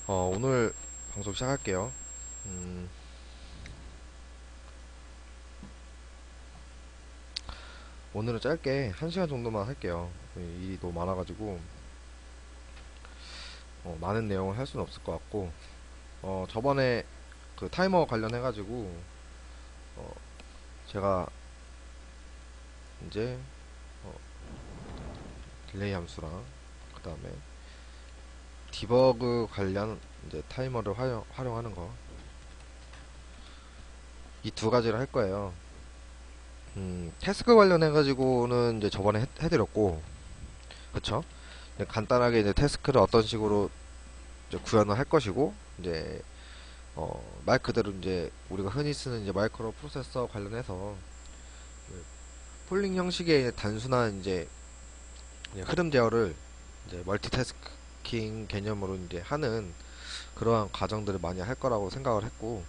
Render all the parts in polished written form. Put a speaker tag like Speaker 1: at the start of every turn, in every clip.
Speaker 1: 오늘 방송 시작할게요. 음, 오늘은 짧게 1시간 정도만 할게요. 일이 너무 많아가지고, 많은 내용을 할 수는 없을 것 같고, 저번에 그 타이머 관련해가지고, 어, 제가 이제, 어, 딜레이 함수랑, 그 다음에 디버그 관련 이제 타이머를 활용하는 거, 이 두 가지를 할 거예요. 태스크 관련해가지고는 이제 저번에 해드렸고, 그쵸? 간단하게 이제 태스크를 어떤 식으로 이제 구현을 할 것이고 이제 말 그대로 이제 우리가 흔히 쓰는 이제 마이크로 프로세서 관련해서 그 폴링 형식의 단순한 이제 흐름 제어를 이제 멀티태스킹 개념으로 이제 하는 그러한 과정들을 많이 할 거라고 생각을 했고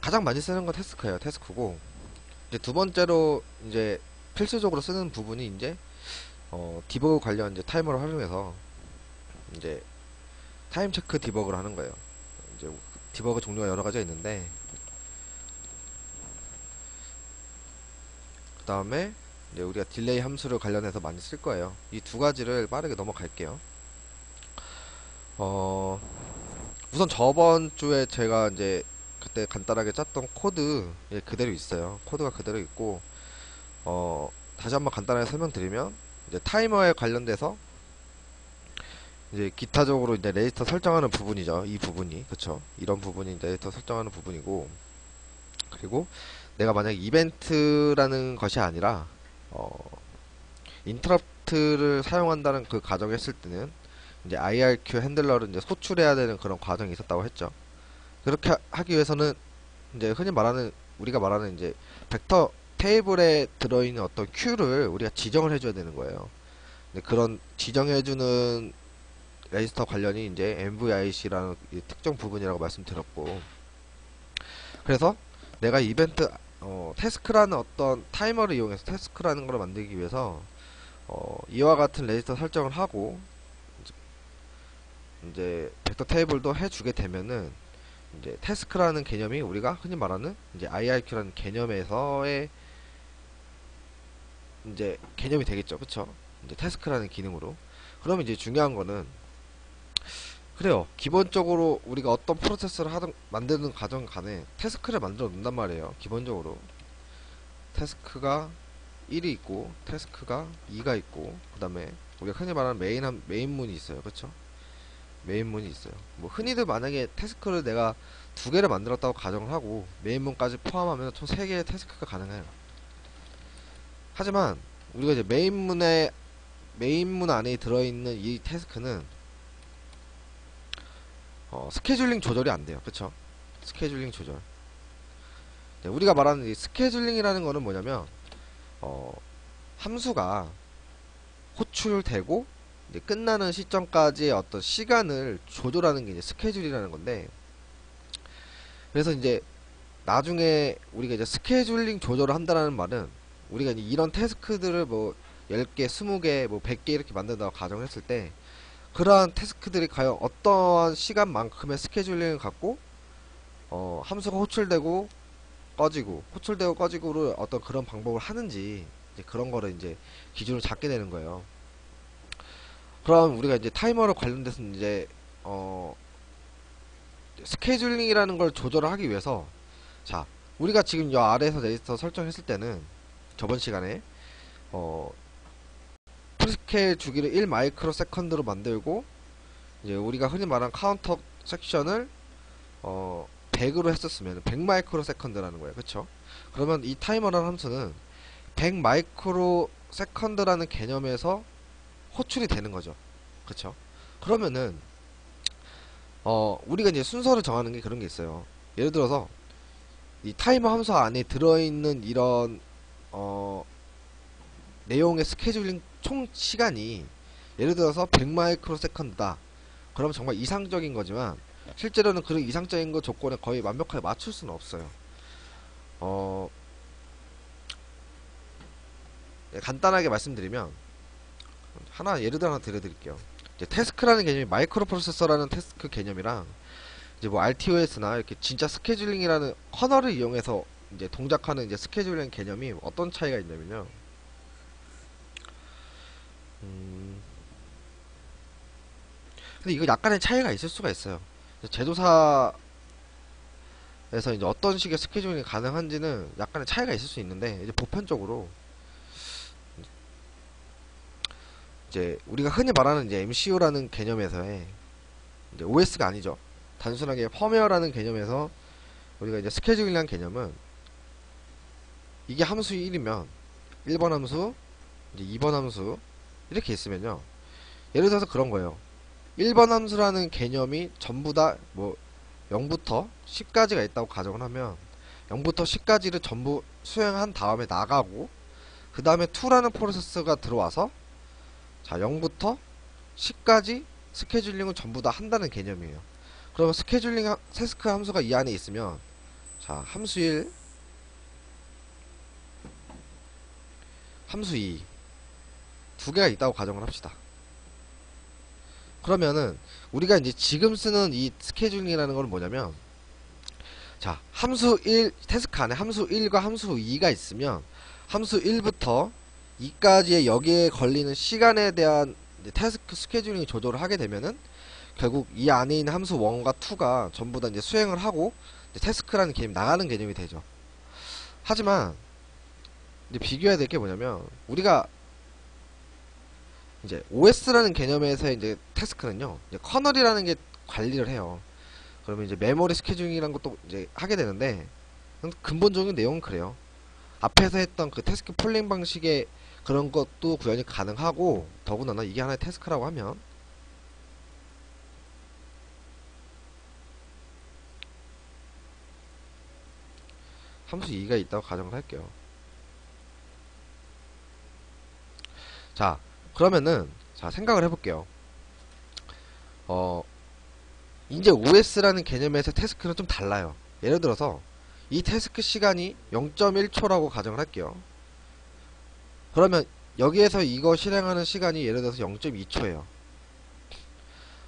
Speaker 1: 가장 많이 쓰는 건 태스크예요. 태스크고 이제 두 번째로 이제 필수적으로 쓰는 부분이 이제 디버그 관련 이제 타이머를 활용해서 이제 타임 체크 디버그를 하는 거예요. 이제 디버그 종류가 여러 가지가 있는데 그 다음에 이제 우리가 딜레이 함수를 관련해서 많이 쓸 거예요. 이 두 가지를 빠르게 넘어갈게요. 어, 우선 저번 주에 제가 이제 그때 간단하게 짰던 코드 그대로 있어요. 코드가 그대로 있고 다시 한번 간단하게 설명드리면 이제 타이머에 관련돼서 이제 기타적으로 이제 레지스터 설정하는 부분이죠. 이 부분이 그쵸? 이런 부분이 이제 레지스터 설정하는 부분이고 그리고 내가 만약 이벤트라는 것이 아니라 어, 인터럽트를 사용한다는 그 가정을 했을 때는 이제 IRQ 핸들러를 이제 소출해야 되는 그런 과정이 있었다고 했죠. 그렇게 하기 위해서는 이제 흔히 말하는 우리가 말하는 이제 벡터 테이블에 들어있는 어떤 큐를 우리가 지정을 해줘야 되는 거예요. 근데 그런 지정해주는 레지스터 관련이 이제 MVIC라는 특정 부분이라고 말씀드렸고, 그래서 내가 이벤트 태스크라는 어떤 타이머를 이용해서 태스크라는 걸 만들기 위해서 이와 같은 레지스터 설정을 하고 이제 벡터 테이블도 해주게 되면은 이제 태스크라는 개념이 우리가 흔히 말하는 이제 IRQ라는 개념에서의 이제 개념이 되겠죠, 그쵸? 이제 태스크라는 기능으로. 그러면 이제 중요한 거는 그래요. 기본적으로 우리가 어떤 프로세스를 하든 만드는 과정 간에 태스크를 만들어 놓는단 말이에요. 기본적으로 태스크가 1이 있고 태스크가 2가 있고 그 다음에 우리가 흔히 말하는 메인문이 있어요, 그쵸? 메인문이 있어요. 뭐 흔히들 만약에 태스크를 내가 두 개를 만들었다고 가정을 하고 메인문까지 포함하면 총 세 개의 태스크가 가능해요. 하지만 우리가 이제 메인문 안에 들어있는 이 태스크는 스케줄링 조절이 안 돼요. 그쵸? 스케줄링 조절. 네, 우리가 말하는 이 스케줄링이라는 거는 뭐냐면 어, 함수가 호출되고 이제 끝나는 시점까지의 어떤 시간을 조절하는 게 이제 스케줄이라는 건데 그래서 이제 나중에 우리가 이제 스케줄링 조절을 한다는 말은 우리가 이제 이런 태스크들을 뭐 10개, 20개, 뭐 100개 이렇게 만든다고 가정했을 때 그러한 태스크들이 과연 어떠한 시간만큼의 스케줄링을 갖고 함수가 호출되고 꺼지고 호출되고 꺼지고를 어떤 그런 방법을 하는지 이제 그런 거를 이제 기준으로 잡게 되는 거예요. 그럼 우리가 이제 타이머를 관련돼서 이제 어 스케줄링이라는 걸 조절을 하기 위해서 자 우리가 지금 이 아래에서 레지스터 설정했을 때는 저번 시간에 어 프리스케일 주기를 1 마이크로 세컨드로 만들고 이제 우리가 흔히 말하는 카운터 섹션을 100으로 했었으면 100 마이크로 세컨드라는 거예요. 그쵸? 그러면 이 타이머라는 함수는 100 마이크로 세컨드라는 개념에서 호출이 되는 거죠. 그쵸? 그러면은 우리가 이제 순서를 정하는 게 그런 게 있어요. 예를 들어서 이 타이머 함수 안에 들어있는 이런 어, 내용의 스케줄링 총 시간이 예를 들어서 100 마이크로 세컨드다. 그러면 정말 이상적인 거지만 실제로는 그런 이상적인 거 조건에 거의 완벽하게 맞출 수는 없어요. 어, 간단하게 말씀드리면 하나 예를 들어 하나 들려드릴게요. 이제 태스크라는 개념이 마이크로 프로세서라는 태스크 개념이랑 이제 뭐 RTOS나 이렇게 진짜 스케줄링이라는 커널을 이용해서 이제 동작하는 이제 스케줄링 개념이 어떤 차이가 있냐면요. 근데 이거 약간의 차이가 있을 수가 있어요. 제조사에서 이제 어떤 식의 스케줄링이 가능한지는 약간의 차이가 있을 수 있는데, 이제 보편적으로 이제 우리가 흔히 말하는 이제 MCU라는 개념에서의 이제 OS가 아니죠. 단순하게 펌웨어라는 개념에서 우리가 이제 스케줄이라는 개념은 이게 함수 1이면 1번 함수, 이제 2번 함수 이렇게 있으면요. 예를 들어서 그런 거예요. 1번 함수라는 개념이 전부 다 뭐 0부터 10까지가 있다고 가정을 하면 0부터 10까지를 전부 수행한 다음에 나가고 그 다음에 2라는 프로세스가 들어와서 자 0부터 10까지 스케줄링을 전부 다 한다는 개념이에요. 그러면 스케줄링 태스크 함수가 이 안에 있으면 자 함수 1, 함수 2 두 개가 있다고 가정을 합시다. 그러면은 우리가 이제 지금 쓰는 이 스케줄링이라는 건 뭐냐면 자 함수 1 태스크 안에 함수 1과 함수 2가 있으면 함수 1부터 2까지의 여기에 걸리는 시간에 대한 이제 태스크 스케줄링 조절을 하게 되면은 결국 이 안에 있는 함수 1과 2가 전부 다 이제 수행을 하고 이제 태스크라는 개념이 나가는 개념이 되죠. 하지만 이제 비교해야 될 게 뭐냐면 우리가 이제 OS라는 개념에서 이제 태스크는요, 이제 커널이라는 게 관리를 해요. 그러면 이제 메모리 스케줄링이라는 것도 이제 하게 되는데 근본적인 내용은 그래요. 앞에서 했던 그 태스크 폴링 방식의 그런 것도 구현이 가능하고 더군다나 이게 하나의 태스크라고 하면 함수 2가 있다고 가정을 할게요. 자 그러면은 자 생각을 해볼게요. 이제 OS라는 개념에서 태스크는 좀 달라요. 예를 들어서 이 태스크 시간이 0.1초라고 가정을 할게요. 그러면 여기에서 이거 실행하는 시간이 예를 들어서 0.2초예요.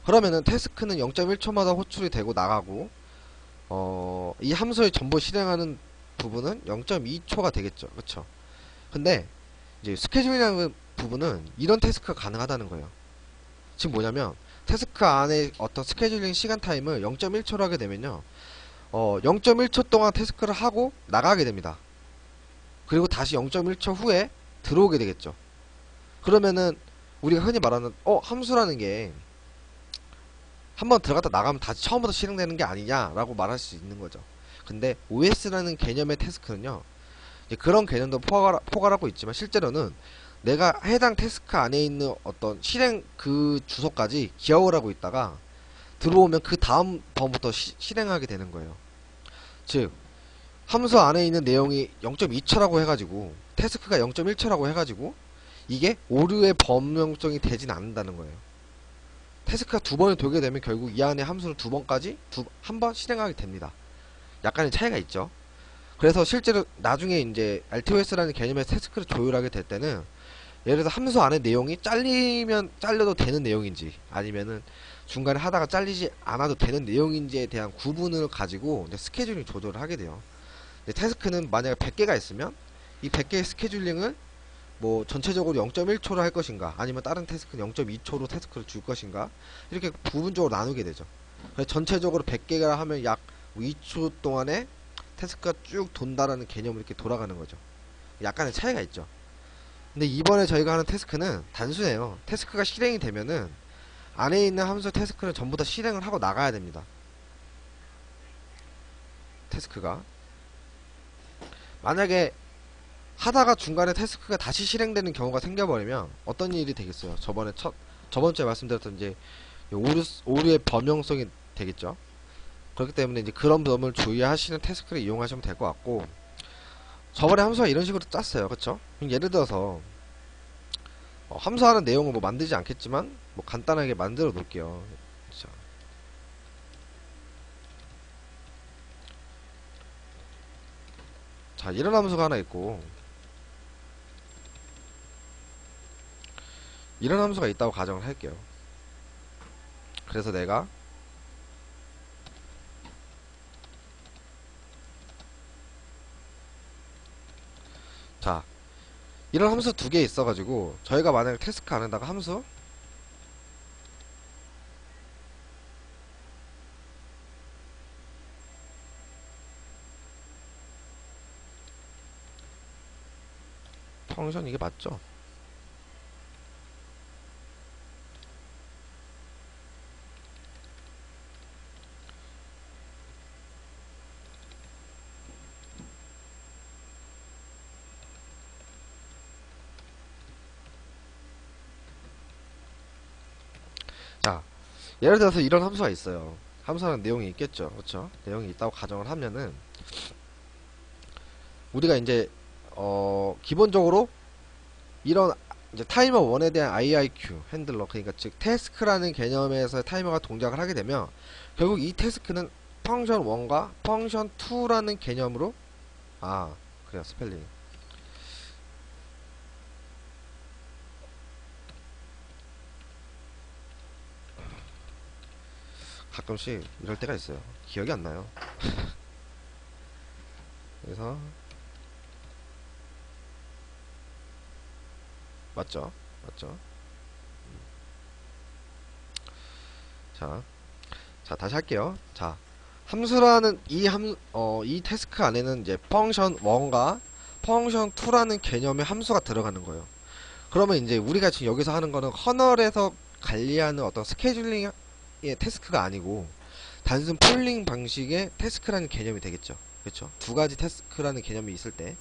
Speaker 1: 그러면은 태스크는 0.1초마다 호출이 되고 나가고 이 함수를 전부 실행하는 부분은 0.2초가 되겠죠. 그쵸? 근데 이제 스케줄이라는 부분은 이런 태스크가 가능하다는 거예요. 지금 뭐냐면 태스크 안에 어떤 스케줄링 시간 타임을 0.1초로 하게 되면요 0.1초 동안 태스크를 하고 나가게 됩니다. 그리고 다시 0.1초 후에 들어오게 되겠죠. 그러면은 우리가 흔히 말하는 함수라는 게 한번 들어갔다 나가면 다시 처음부터 실행되는 게 아니냐라고 말할 수 있는 거죠. 근데 OS라는 개념의 태스크는요 이제 그런 개념도 포괄하고 있지만 실제로는 내가 해당 태스크 안에 있는 어떤 실행 그 주소까지 기억을 하고 있다가 들어오면 그 다음 번부터 실행하게 되는 거예요. 즉 함수 안에 있는 내용이 0.2초라고 해가지고 태스크가 0.1초라고 해가지고 이게 오류의 범용성이 되진 않는다는 거예요. 태스크가 두 번을 돌게 되면 결국 이 안에 함수는 두 번까지 한 번 실행하게 됩니다. 약간의 차이가 있죠. 그래서 실제로 나중에 이제 RTOS라는 개념의 태스크를 조율하게 될 때는 예를 들어서 함수 안에 내용이 잘리면 잘려도 되는 내용인지 아니면은 중간에 하다가 잘리지 않아도 되는 내용인지에 대한 구분을 가지고 이제 스케줄링 조절을 하게 돼요. 태스크는 만약에 100개가 있으면 이 100개의 스케줄링을 뭐 전체적으로 0.1초로 할 것인가 아니면 다른 태스크는 0.2초로 태스크를 줄 것인가 이렇게 부분적으로 나누게 되죠. 그래서 전체적으로 100개가 하면 약 2초 동안에 태스크가 쭉 돈다라는 개념으로 이렇게 돌아가는 거죠. 약간의 차이가 있죠. 근데 이번에 저희가 하는 태스크는 단순해요. 태스크가 실행이 되면은 안에 있는 함수 태스크는 전부 다 실행을 하고 나가야 됩니다. 태스크가 만약에 하다가 중간에 태스크가 다시 실행되는 경우가 생겨버리면 어떤 일이 되겠어요? 저번 주에 말씀드렸던 이제 오류의 범용성이 되겠죠. 그렇기 때문에 이제 그런 점을 주의하시는 태스크를 이용하시면 될 것 같고 저번에 함수가 이런 식으로 짰어요. 그쵸? 예를 들어서 함수하는 내용을 뭐 만들지 않겠지만 뭐 간단하게 만들어 놓을게요. 자 이런 함수가 하나 있고 이런 함수가 있다고 가정을 할게요. 그래서 내가 자 이런 함수 두 개 있어가지고 저희가 만약에 태스크 안에다가 함수 펑션 이게 맞죠? 자 예를 들어서 이런 함수가 있어요. 함수라는 내용이 있겠죠. 그렇죠? 내용이 있다고 가정을 하면은 우리가 이제 기본적으로 이런 이제 타이머 1에 대한 IIQ 핸들러 그러니까 즉 태스크라는 개념에서 타이머가 동작을 하게 되면 결국 이 태스크는 펑션 1과 펑션 2라는 개념으로 아 그래요 스펠링 가끔씩 이럴 때가 있어요. 기억이 안 나요. 그래서 맞죠? 맞죠? 자, 자 다시 할게요. 자, 함수라는 이 태스크 안에는 이제 펑션 1과 펑션 2라는 개념의 함수가 들어가는 거예요. 그러면 이제 우리가 지금 여기서 하는 거는 커널에서 관리하는 어떤 스케줄링의 태스크가 아니고 단순 폴링 방식의 태스크라는 개념이 되겠죠. 그렇죠? 두 가지 태스크라는 개념이 있을 때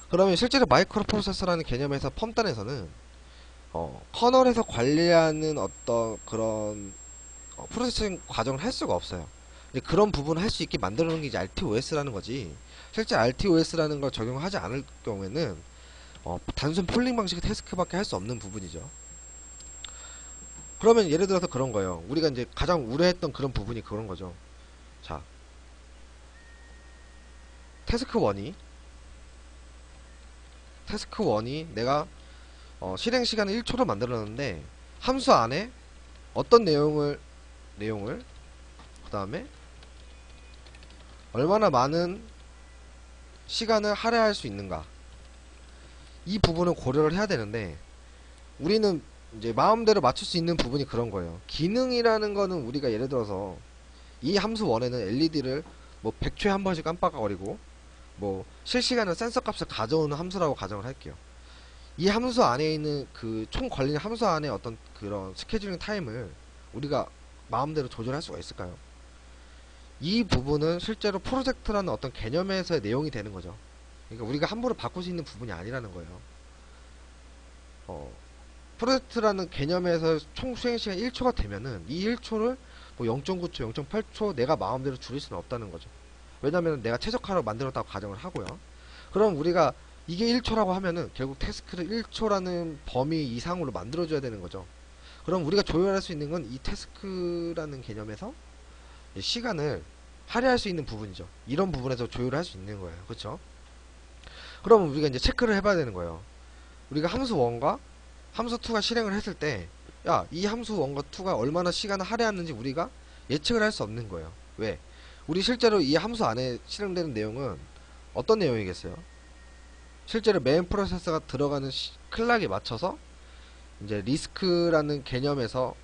Speaker 1: 그러면 실제로 마이크로 프로세서라는 개념에서 펌단에서는 커널에서 관리하는 어떤 그런 프로세싱 과정을 할 수가 없어요. 근데 그런 부분을 할 수 있게 만들어 놓은 게 이제 RTOS라는 거지. 실제 RTOS라는 걸 적용하지 않을 경우에는 단순 폴링 방식의 태스크밖에 할 수 없는 부분이죠. 그러면 예를 들어서 그런 거예요. 우리가 이제 가장 우려했던 그런 부분이 그런 거죠. 자, 태스크 1이 내가 실행 시간을 1초로 만들었는데 함수 안에 어떤 내용을 그 다음에 얼마나 많은 시간을 할애할 수 있는가 이 부분을 고려를 해야 되는데 우리는 이제 마음대로 맞출 수 있는 부분이 그런 거예요. 기능이라는 거는 우리가 예를 들어서 이 함수 1에는 LED를 뭐 100초에 한 번씩 깜빡거리고 뭐 실시간으로 센서 값을 가져오는 함수라고 가정을 할게요. 이 함수 안에 있는 그 총 걸리는 함수 안에 어떤 그런 스케줄링 타임을 우리가 마음대로 조절할 수가 있을까요? 이 부분은 실제로 프로젝트라는 어떤 개념에서의 내용이 되는 거죠. 그러니까 우리가 함부로 바꿀 수 있는 부분이 아니라는 거예요. 어, 프로젝트라는 개념에서 총 수행시간 1초가 되면은 이 1초를 뭐 0.9초, 0.8초 내가 마음대로 줄일 수는 없다는 거죠. 왜냐면 내가 최적화로 만들었다고 가정을 하고요. 그럼 우리가 이게 1초라고 하면은 결국 태스크를 1초라는 범위 이상으로 만들어줘야 되는 거죠. 그럼 우리가 조율할 수 있는 건 이 태스크라는 개념에서 시간을 할애할 수 있는 부분이죠. 이런 부분에서 조율을 할 수 있는 거예요. 그렇죠? 그러면 우리가 이제 체크를 해봐야 되는 거예요. 우리가 함수 1과 함수 2가 실행을 했을 때, 야, 이 함수 1과 2가 얼마나 시간을 할애하는지 우리가 예측을 할 수 없는 거예요. 왜? 우리 실제로 이 함수 안에 실행되는 내용은 어떤 내용이겠어요? 실제로 메인 프로세서가 들어가는 클락에 맞춰서 이제 리스크라는 개념에서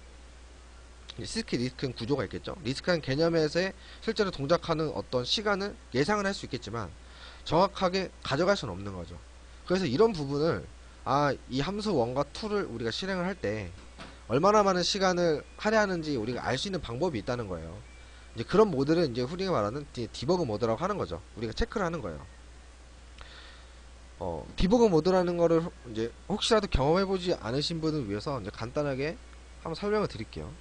Speaker 1: 리스크는 구조가 있겠죠. 리스크라는 개념에서 실제로 동작하는 어떤 시간을 예상을 할 수 있겠지만 정확하게 가져갈 수는 없는 거죠. 그래서 이런 부분을 이 함수 1과 2를 우리가 실행을 할 때 얼마나 많은 시간을 할애하는지 우리가 알 수 있는 방법이 있다는 거예요. 이제 그런 모드를 이제 우리가 말하는 디버그 모드라고 하는 거죠. 우리가 체크를 하는 거예요. 디버그 모드라는 거를 이제 혹시라도 경험해보지 않으신 분을 위해서 이제 간단하게 한번 설명을 드릴게요.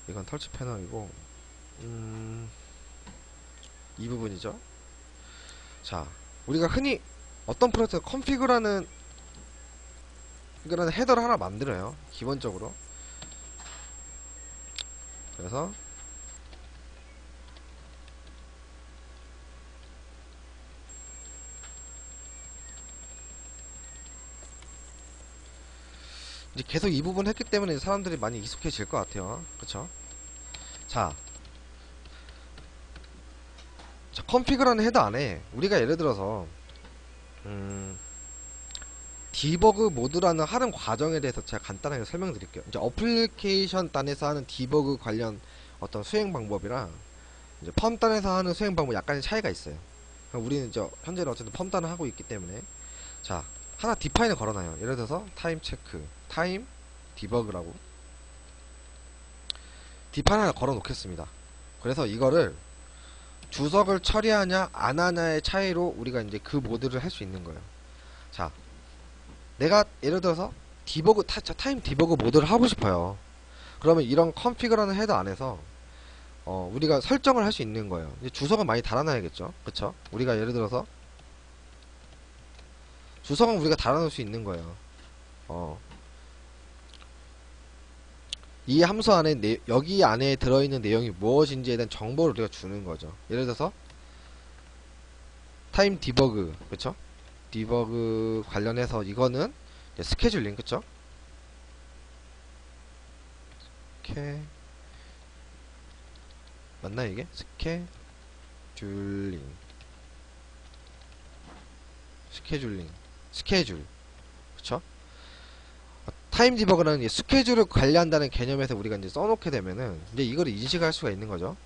Speaker 1: 이건 터치 패널이고, 이 부분이죠. 자, 우리가 흔히 어떤 프로젝트 컨피그라는 헤더를 하나 만들어요. 기본적으로. 그래서 이제 계속 이 부분 했기 때문에 사람들이 많이 익숙해질 것 같아요. 그쵸? 자, 컨피그라는 헤더 안에 우리가 예를 들어서 디버그 모드라는 하는 과정에 대해서 제가 간단하게 설명드릴게요. 이제 어플리케이션 단에서 하는 디버그 관련 어떤 수행 방법이랑 이제 펌 단에서 하는 수행 방법 약간의 차이가 있어요. 우리는 이제 현재는 어쨌든 펌 단을 하고 있기 때문에 자, 하나 디파인을 걸어놔요. 예를 들어서 타임 체크, 타임 디버그라고 디파인 하나 걸어 놓겠습니다. 그래서 이거를 주석을 처리하냐 안 하냐의 차이로 우리가 이제 그 모드를 할 수 있는 거예요. 자, 내가 예를 들어서 디버그 타임 디버그 모드를 하고 싶어요. 그러면 이런 컨피그라는 헤더 안에서 우리가 설정을 할 수 있는 거예요. 이제 주석은 많이 달아놔야겠죠. 그쵸? 우리가 예를 들어서 주석은 우리가 달아놓을 수 있는 거예요. 이 함수 안에 여기 안에 들어있는 내용이 무엇인지에 대한 정보를 우리가 주는 거죠. 예를 들어서 타임 디버그, 그쵸? 디버그 관련해서 이거는 스케줄링, 그쵸? 맞나 이게? 스케줄, 그쵸? 타임 디버그라는 이 스케줄을 관리한다는 개념에서 우리가 이제 써놓게 되면은 이제 이거를 인식할 수가 있는 거죠.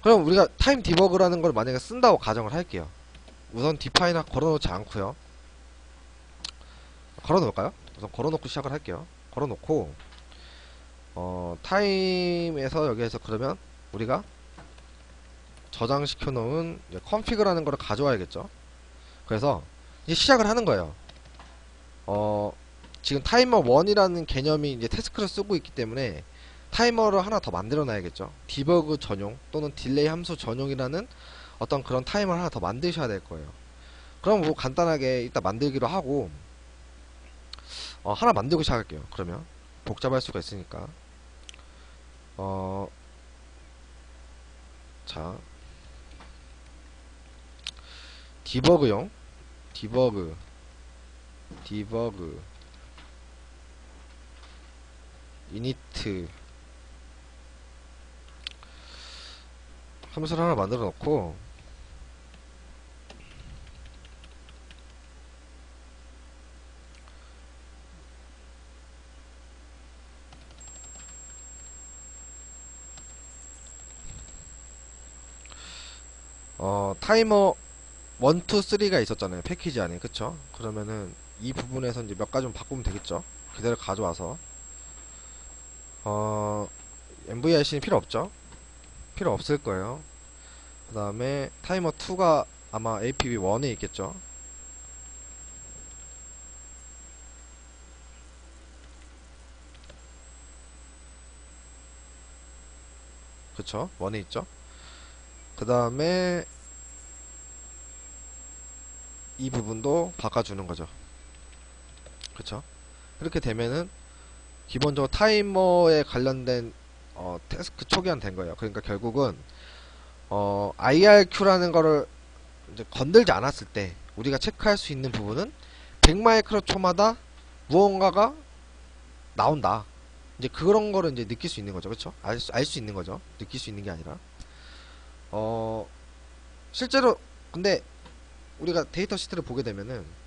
Speaker 1: 그럼 우리가 타임 디버그라는 걸 만약에 쓴다고 가정을 할게요. 우선 디파인 걸어놓지 않고요. 걸어놓을까요? 우선 걸어놓고 시작을 할게요. 걸어놓고 타임에서 여기에서 그러면 우리가 저장시켜 놓은 컨피그라는 거를 가져와야겠죠. 그래서 이제 시작을 하는 거예요. 지금 타이머 1이라는 개념이 이제 태스크를 쓰고 있기 때문에 타이머를 하나 더 만들어 놔야겠죠. 디버그 전용 또는 딜레이 함수 전용이라는 어떤 그런 타이머를 하나 더 만드셔야 될 거예요. 그럼 뭐 간단하게 이따 만들기로 하고 하나 만들고 시작할게요. 그러면 복잡할 수가 있으니까 자, 디버그용 디버그 이니트 함수를 하나 만들어 놓고 타이머 1, 2, 3가 있었잖아요. 패키지 안에. 그쵸? 그러면은 이 부분에서 이제 몇 가지 좀 바꾸면 되겠죠? 그대로 가져와서 MVIC는 필요 없죠? 필요 없을 거예요. 그 다음에 타이머 2가 아마 APB 1에 있겠죠? 그쵸? 1에 있죠? 그 다음에 이 부분도 바꿔주는 거죠. 그쵸? 그렇게 되면은 기본적으로 타이머에 관련된 태스크 초기화는 된 거예요. 그러니까 결국은 IRQ라는 거를 이제 건들지 않았을 때 우리가 체크할 수 있는 부분은 100마이크로 초마다 무언가가 나온다. 이제 그런 거를 이제 느낄 수 있는 거죠. 그쵸? 알 수 있는 거죠. 느낄 수 있는 게 아니라. 실제로, 근데 우리가 데이터 시트를 보게 되면은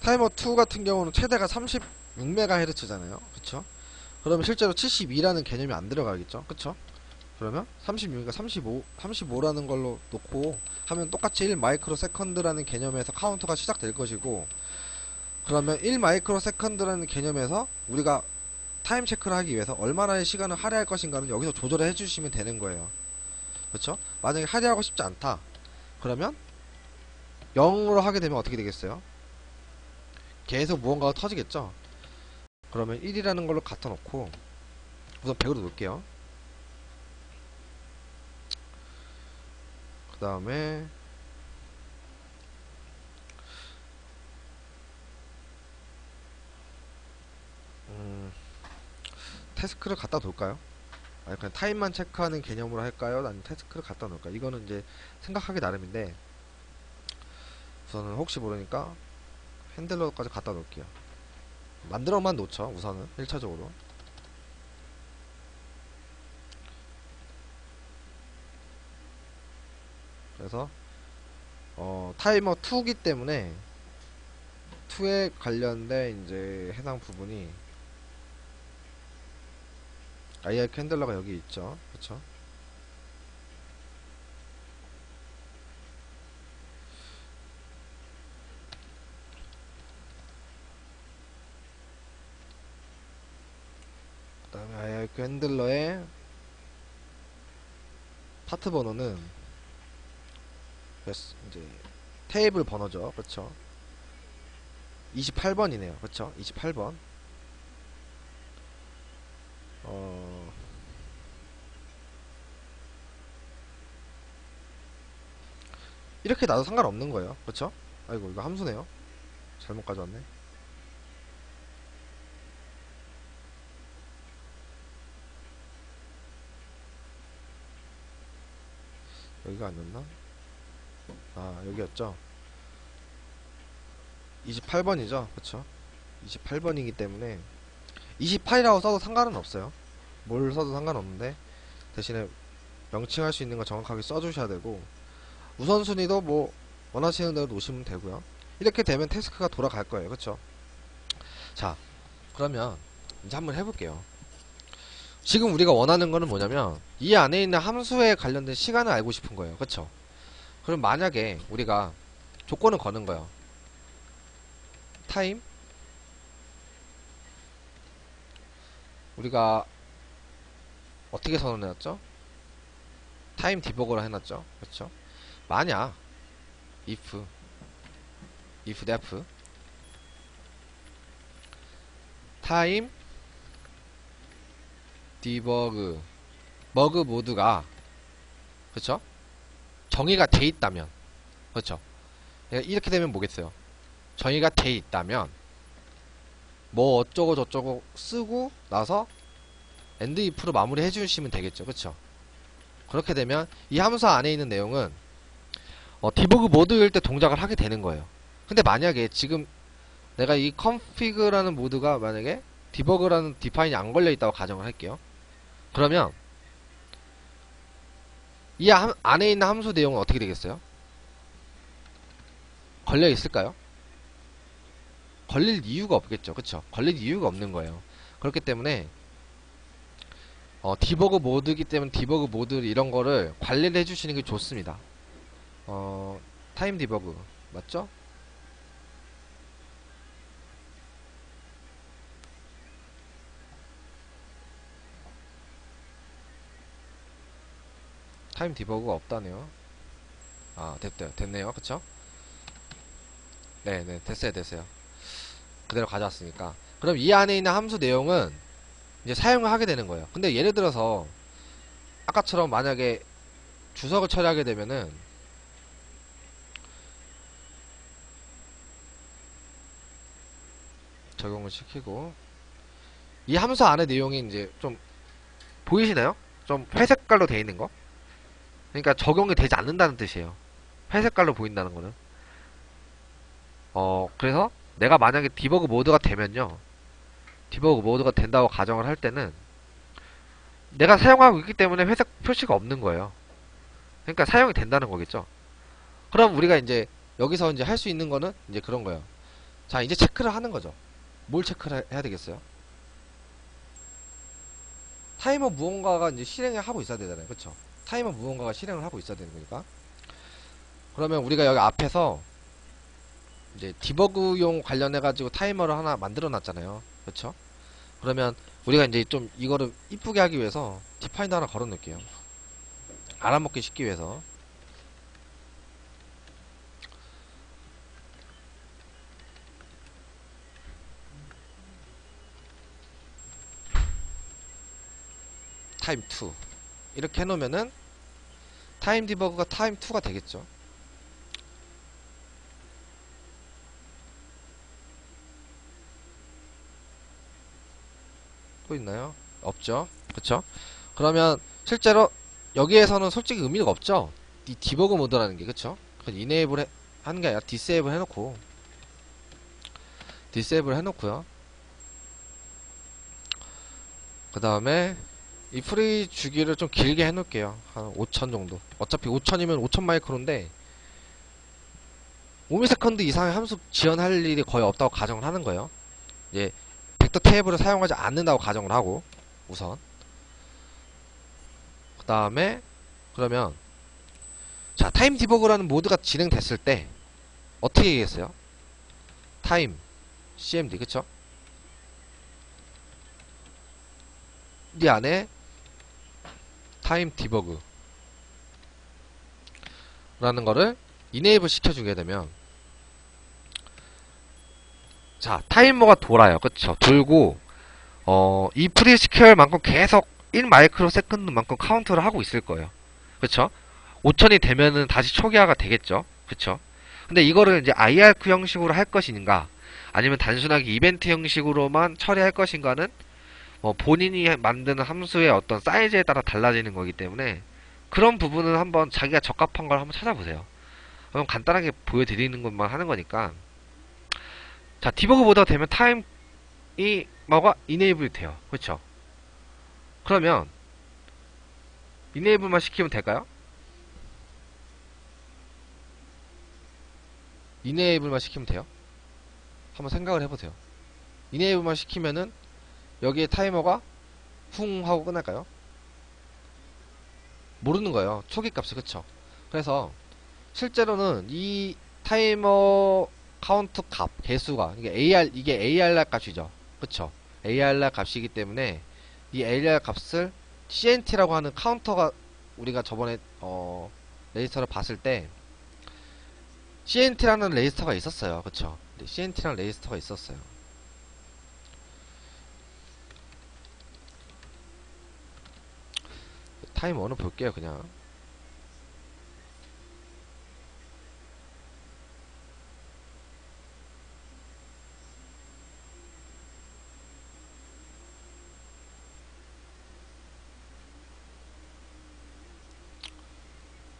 Speaker 1: 타이머 2 같은 경우는 최대가 36MHz잖아요. 그쵸? 그러면 실제로 72라는 개념이 안 들어가겠죠? 그쵸? 그러면 36이니까 35라는 걸로 놓고 하면 똑같이 1 마이크로 세컨드라는 개념에서 카운터가 시작될 것이고, 그러면 1 마이크로 세컨드라는 개념에서 우리가 타임 체크를 하기 위해서 얼마나의 시간을 할애할 것인가는 여기서 조절을 해주시면 되는 거예요. 그쵸? 만약에 할애하고 싶지 않다. 그러면 0으로 하게 되면 어떻게 되겠어요? 계속 무언가가 터지겠죠? 그러면 1이라는 걸로 갖다 놓고 우선 100으로 놓을게요. 그 다음에 태스크를 갖다 놓을까요? 아니 그냥 타임만 체크하는 개념으로 할까요? 아니면 태스크를 갖다 놓을까요? 이거는 이제 생각하기 나름인데 우선은 혹시 모르니까 핸들러까지 갖다 놓을게요. 만들어만 놓죠 우선은 1차적으로. 그래서 타이머 2기 때문에 2에 관련된 이제 해당 부분이 IR 핸들러가 여기 있죠. 그쵸? 그 다음에 IR 핸들러의 파트 번호는 이제 테이블 번호죠. 그쵸? 28번이네요. 그쵸? 28번. 이렇게 놔도 상관없는 거예요. 그쵸? 아이고, 이거 함수네요. 잘못 가져왔네. 여기가 아니었나? 아, 여기였죠? 28번이죠? 그쵸? 28번이기 때문에 28이라고 써도 상관은 없어요. 뭘 써도 상관없는데 대신에 명칭할 수 있는 거 정확하게 써주셔야 되고 우선순위도 뭐 원하시는 대로 놓으시면 되고요. 이렇게 되면 태스크가 돌아갈 거예요. 그쵸? 자, 그러면 이제 한번 해볼게요. 지금 우리가 원하는 거는 뭐냐면 이 안에 있는 함수에 관련된 시간을 알고 싶은 거예요. 그쵸? 그럼 만약에 우리가 조건을 거는 거예요. 타임 우리가 어떻게 선언해놨죠? 타임 디버거로 해놨죠. 그쵸? 만약 if def 타임 디버그 머그 모드가 그쵸? 정의가 돼 있다면 그쵸? 이렇게 되면 뭐겠어요? 정의가 돼 있다면 뭐 어쩌고 저쩌고 쓰고 나서 end if로 마무리 해주시면 되겠죠. 그쵸? 그렇게 되면 이 함수 안에 있는 내용은 디버그 모드일 때 동작을 하게 되는 거예요. 근데 만약에 지금 내가 이 config라는 모드가 만약에 디버그라는 디파인이 안 걸려 있다고 가정을 할게요. 그러면 이 안에 있는 함수 내용은 어떻게 되겠어요? 걸려 있을까요? 걸릴 이유가 없겠죠. 그쵸? 걸릴 이유가 없는 거예요. 그렇기 때문에 디버그 모드이기 때문에 디버그 모드 이런 거를 관리를 해주시는 게 좋습니다. 타임 디버그 맞죠? 타임 디버그가 없다네요. 아, 됐네요. 그쵸? 네네, 됐어요. 그대로 가져왔으니까. 그럼 이 안에 있는 함수 내용은 이제 사용을 하게 되는 거예요. 근데 예를 들어서 아까처럼 만약에 주석을 처리하게 되면은 적용을 시키고 이 함수 안에 내용이 이제 좀 보이시나요? 좀 회색깔로 되어 있는 거? 그러니까 적용이 되지 않는다는 뜻이에요. 회색깔로 보인다는 거는. 그래서 내가 만약에 디버그 모드가 되면요. 디버그 모드가 된다고 가정을 할 때는 내가 사용하고 있기 때문에 회색 표시가 없는 거예요. 그러니까 사용이 된다는 거겠죠. 그럼 우리가 이제 여기서 이제 할 수 있는 거는 이제 그런 거예요. 자, 이제 체크를 하는 거죠. 뭘 체크를 해야 되겠어요? 타이머 무언가가 이제 실행을 하고 있어야 되잖아요. 그쵸? 타이머 무언가가 실행을 하고 있어야 되는 거니까. 그러면 우리가 여기 앞에서 이제 디버그용 관련해가지고 타이머를 하나 만들어 놨잖아요. 그쵸? 그러면 우리가 이제 좀 이거를 이쁘게 하기 위해서 디파인드 하나 걸어 놓을게요. 알아먹기 쉽기 위해서. 타임 2 이렇게 해놓으면은 타임 디버그가 타임 2가 되겠죠. 또 있나요? 없죠. 그쵸? 그러면 실제로 여기에서는 솔직히 의미가 없죠. 이 디버그 모드라는 게. 그쵸? 이네이블 하는 게 아니라 디세이블 해놓고 디세이블 해놓고요. 그 다음에 이 프리 주기를 좀 길게 해놓을게요. 한 5000 정도. 어차피 5000이면 5000 마이크로인데 5ms 이상의 함수 지원할 일이 거의 없다고 가정을 하는 거예요. 이제 벡터 테이블을 사용하지 않는다고 가정을 하고 우선 그 다음에 그러면 자 타임 디버그라는 모드가 진행됐을 때 어떻게 얘기했어요? 타임 cmd 그쵸? 이 안에 타임 디버그 라는 거를 이네이블 시켜주게 되면 자 타이머가 돌아요. 그쵸? 돌고 이 프리스퀘어 만큼 계속 1 마이크로 세컨드만큼 카운트를 하고 있을 거예요. 그쵸? 5000이 되면은 다시 초기화가 되겠죠. 그쵸? 근데 이거를 이제 IRQ 형식으로 할 것인가 아니면 단순하게 이벤트 형식으로만 처리할 것인가는 본인이 만드는 함수의 어떤 사이즈에 따라 달라지는 거기 때문에 그런 부분은 한번 자기가 적합한 걸 한번 찾아보세요. 그럼 간단하게 보여드리는 것만 하는 거니까 자 디버그 모드가 되면 타임이 뭐가 이네이블이 돼요. 그쵸? 그러면 이네이블만 시키면 될까요? 이네이블만 시키면 돼요? 한번 생각을 해보세요. 이네이블만 시키면은 여기에 타이머가 쿵 하고 끝날까요? 모르는 거예요. 초기 값이. 그쵸? 그래서 실제로는 이 타이머 카운트 값 개수가 이게 ARR 값이죠. 그쵸? ARR 값이기 때문에 이 ARR 값을 CNT라고 하는 카운터가 우리가 저번에 레지스터를 봤을 때 CNT라는 레지스터가 있었어요. 그쵸? CNT라는 레지스터가 있었어요. 타이머는 볼게요. 그냥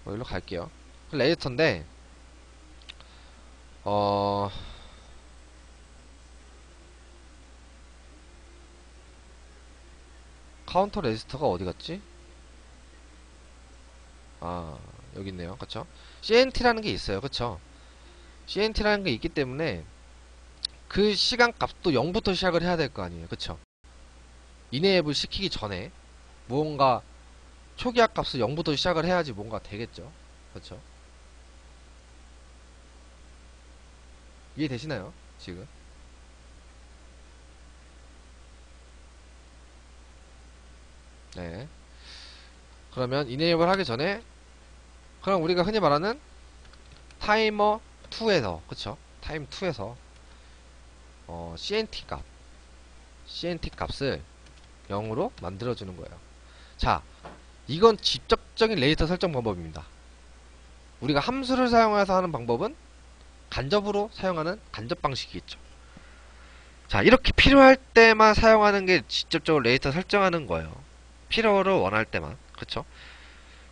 Speaker 1: 여기로 갈게요. 레지스터인데 카운터 레지스터가 어디 갔지? 아 여기 있네요. 그쵸? CNT라는 게 있어요. 그쵸? CNT라는 게 있기 때문에 그 시간 값도 0부터 시작을 해야 될 거 아니에요. 그쵸? 이네이블 시키기 전에 무언가 초기화 값을 0부터 시작을 해야지 뭔가 되겠죠. 그쵸? 이해되시나요? 지금? 네. 그러면 이네이블 하기 전에 그럼 우리가 흔히 말하는 타이머 2에서 그쵸? 타임 2에서 CNT 값을 0으로 만들어주는 거예요. 자, 이건 직접적인 레지스터 설정 방법입니다. 우리가 함수를 사용해서 하는 방법은 간접으로 사용하는 간접 방식이겠죠. 자, 이렇게 필요할 때만 사용하는 게 직접적으로 레지스터 설정하는 거예요. 필요를 원할 때만. 그쵸?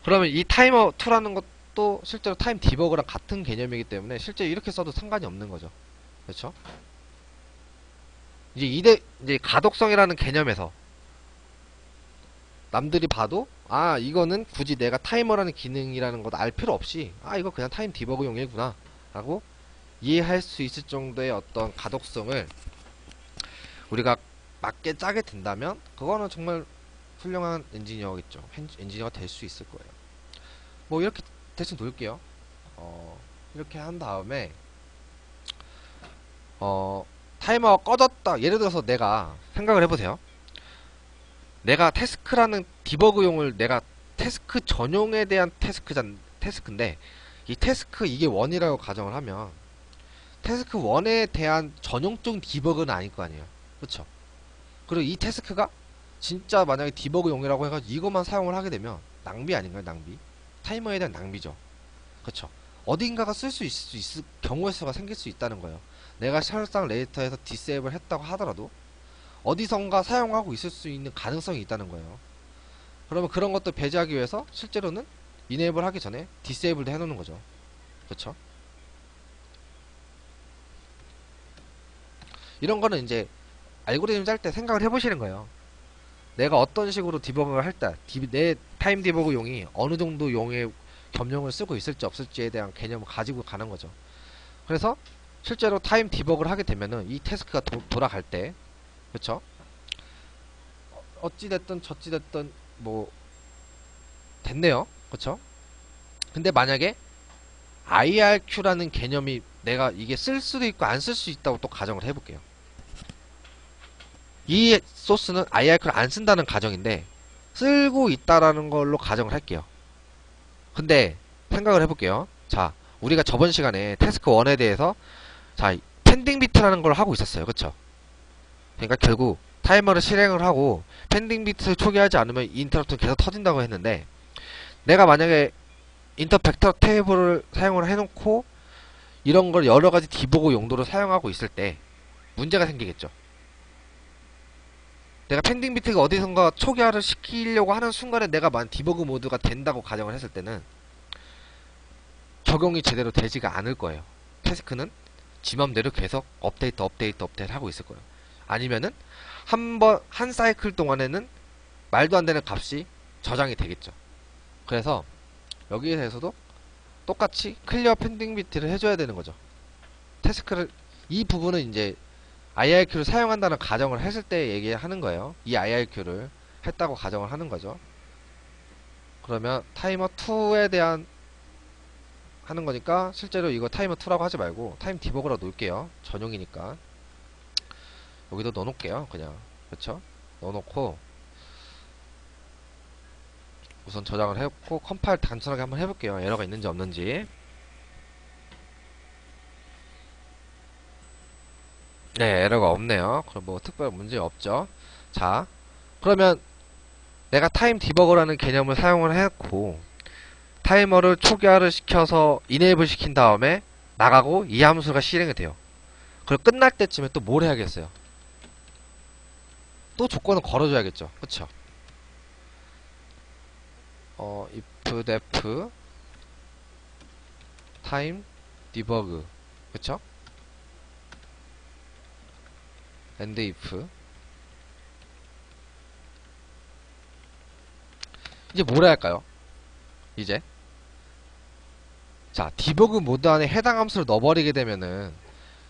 Speaker 1: 그러면 이 타이머 2라는 것도 실제로 타임 디버그랑 같은 개념이기 때문에 실제 이렇게 써도 상관이 없는 거죠. 그렇죠? 이제 가독성이라는 개념에서 남들이 봐도 이거는 굳이 내가 타이머라는 기능이라는 것도 알 필요 없이 이거 그냥 타임 디버그용이구나 라고 이해할 수 있을 정도의 어떤 가독성을 우리가 맞게 짜게 된다면 그거는 정말 훌륭한 엔지니어겠죠. 엔지니어가 될 수 있을 거예요. 뭐 이렇게 대충 놓을게요. 이렇게 한 다음에 타이머가 꺼졌다. 예를 들어서 내가 생각을 해보세요. 내가 태스크라는 디버그용을 내가 태스크 전용에 대한 태스크인데 이 태스크 이게 1이라고 가정을 하면 태스크 1에 대한 전용적인 디버그는 아닐 거 아니에요. 그쵸? 그리고 이 태스크가 진짜 만약에 디버그용이라고 해가지고 이것만 사용을 하게 되면 낭비 아닌가요? 낭비? 타이머에 대한 낭비죠. 그쵸? 어딘가가 쓸 수 있을 경우의 수가 생길 수 있다는 거예요. 내가 설상 레지스터에서 디세이블 했다고 하더라도 어디선가 사용하고 있을 수 있는 가능성이 있다는 거예요. 그러면 그런 것도 배제하기 위해서 실제로는 이네이블 하기 전에 디세이블도 해놓는 거죠. 그쵸? 이런 거는 이제 알고리즘 짤 때 생각을 해보시는 거예요. 내가 어떤 식으로 디버그를 할 때, 내 타임 디버그 용이 어느 정도 용의 겸용을 쓰고 있을지 없을지에 대한 개념을 가지고 가는 거죠. 그래서 실제로 타임 디버그를 하게 되면은 이 태스크가 돌아갈 때, 그쵸? 어찌됐든 저찌됐든 뭐 됐네요. 그쵸? 근데 만약에 IRQ라는 개념이 내가 이게 쓸 수도 있고 안 쓸 수 있다고 또 가정을 해볼게요. 이 소스는 IRQ를 안 쓴다는 가정인데 쓸고 있다라는 걸로 가정을 할게요. 근데 생각을 해볼게요. 자, 우리가 저번 시간에 태스크 1에 대해서 자, 펜딩 비트라는 걸 하고 있었어요. 그쵸? 그러니까 결국 타이머를 실행을 하고 펜딩 비트를 초기화하지 않으면 인터럽트는 계속 터진다고 했는데 내가 만약에 인터 벡터 테이블을 사용을 해놓고 이런 걸 여러가지 디버그 용도로 사용하고 있을 때 문제가 생기겠죠. 내가 펜딩 비트가 어디선가 초기화를 시키려고 하는 순간에 내가 디버그 모드가 된다고 가정을 했을 때는 적용이 제대로 되지가 않을 거예요. 태스크는 지 맘대로 계속 업데이트 하고 있을 거예요. 아니면은 한 사이클 동안에는 말도 안 되는 값이 저장이 되겠죠. 그래서 여기에 대해서도 똑같이 클리어 펜딩 비트를 해줘야 되는 거죠. 태스크를 이 부분은 이제 IRQ를 사용한다는 가정을 했을 때 얘기하는 거예요. 이 IRQ를 했다고 가정을 하는 거죠. 그러면 타이머 2에 대한 하는 거니까 실제로 이거 타이머 2라고 하지 말고 타임 디버그라고 놓을게요. 전용이니까 여기도 넣어놓을게요. 그냥 그쵸? 넣어놓고 우선 저장을 해놓고 컴파일 단순하게 한번 해볼게요. 에러가 있는지 없는지. 네, 에러가 없네요. 그럼 뭐 특별 문제 없죠. 자, 그러면 내가 타임 디버거라는 개념을 사용을 했고 타이머를 초기화를 시켜서 이네이블 시킨 다음에 나가고 이 함수가 실행이 돼요. 그리고 끝날 때쯤에 또 뭘 해야겠어요? 또 조건을 걸어줘야겠죠. 그쵸? if def time debug 그쵸? and if 이제 뭘 해야 할까요? 이제 자 디버그 모드 안에 해당 함수를 넣어버리게 되면은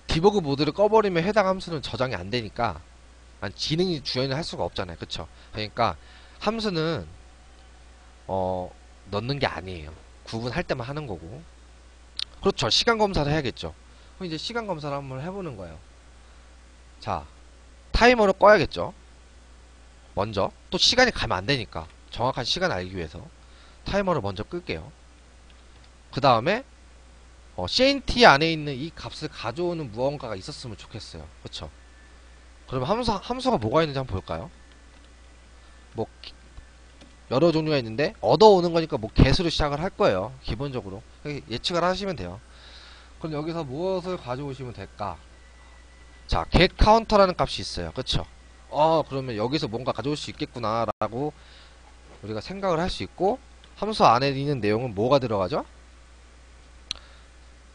Speaker 1: 디버그 모드를 꺼버리면 해당 함수는 저장이 안 되니까 지능이 주연을 할 수가 없잖아요. 그쵸? 그러니까 함수는 넣는 게 아니에요. 구분할 때만 하는 거고. 그렇죠. 시간 검사를 해야겠죠. 그럼 이제 시간 검사를 한번 해보는 거예요. 자, 타이머를 꺼야겠죠. 먼저 또 시간이 가면 안 되니까 정확한 시간을 알기 위해서 타이머를 먼저 끌게요. 그 다음에 CNT 안에 있는 이 값을 가져오는 무언가가 있었으면 좋겠어요. 그쵸? 그러면 함수가 뭐가 있는지 한번 볼까요? 뭐 여러 종류가 있는데 얻어오는 거니까 뭐 개수로 시작을 할 거예요. 기본적으로 예측을 하시면 돼요. 그럼 여기서 무엇을 가져오시면 될까? 자, get 카운터라는 값이 있어요. 그쵸? 그러면 여기서 뭔가 가져올 수 있겠구나 라고 우리가 생각을 할 수 있고 함수 안에 있는 내용은 뭐가 들어가죠?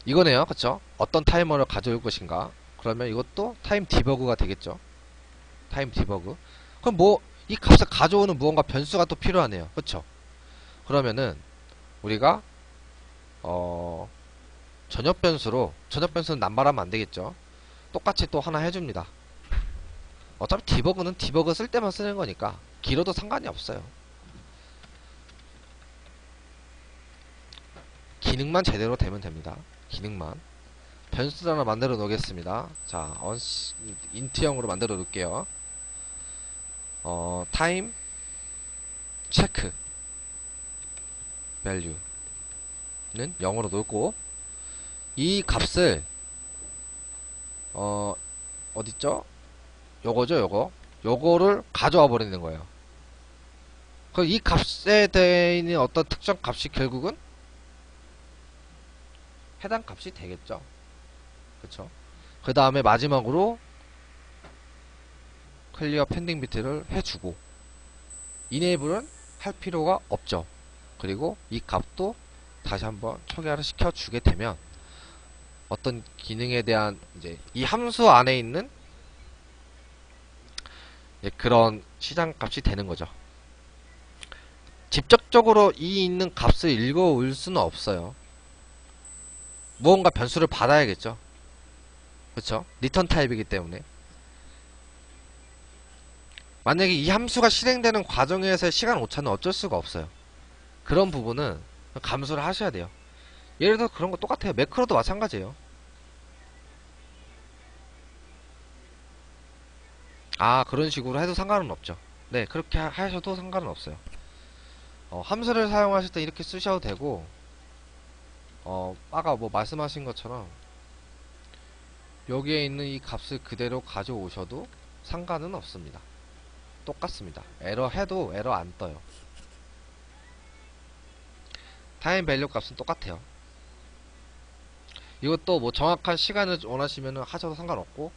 Speaker 1: 이거네요. 그쵸? 어떤 타이머를 가져올 것인가? 그러면 이것도 타임 디버그가 되겠죠. 타임 디버그. 그럼 뭐 이 값을 가져오는 무언가 변수가 또 필요하네요. 그쵸? 그러면은 우리가 전역 변수는 남발하면 안 되겠죠. 똑같이 또 하나 해줍니다. 어차피 디버그는 디버그 쓸 때만 쓰는 거니까 길어도 상관이 없어요. 기능만 제대로 되면 됩니다. 기능만. 변수 하나 만들어 놓겠습니다. 자, 인트형으로 만들어 놓을게요. 타임 체크 밸류는 0으로 놓고 이 값을 어딨죠? 요거죠. 요거를 가져와 버리는 거예요. 그럼 이 값에 대한 어떤 특정 값이 결국은 해당 값이 되겠죠. 그쵸? 그 다음에 마지막으로 클리어 펜딩 비트를 해주고, 이네이블은 할 필요가 없죠. 그리고 이 값도 다시 한번 초기화를 시켜주게 되면 어떤 기능에 대한 이제 이 함수 안에 있는 그런 시장 값이 되는 거죠. 직접적으로 이 있는 값을 읽어올 수는 없어요. 무언가 변수를 받아야겠죠. 그쵸? 리턴 타입이기 때문에. 만약에 이 함수가 실행되는 과정에서의 시간 오차는 어쩔 수가 없어요. 그런 부분은 감수를 하셔야 돼요. 예를 들어 그런 거 똑같아요. 매크로도 마찬가지예요. 아, 그런 식으로 해도 상관은 없죠. 네, 그렇게 하셔도 상관은 없어요. 함수를 사용하실 때 이렇게 쓰셔도 되고, 아까 뭐 말씀하신 것처럼 여기에 있는 이 값을 그대로 가져오셔도 상관은 없습니다. 똑같습니다. 에러 해도 에러 안 떠요. 타임 밸류 값은 똑같아요. 이것도 뭐 정확한 시간을 원하시면 하셔도 상관없고,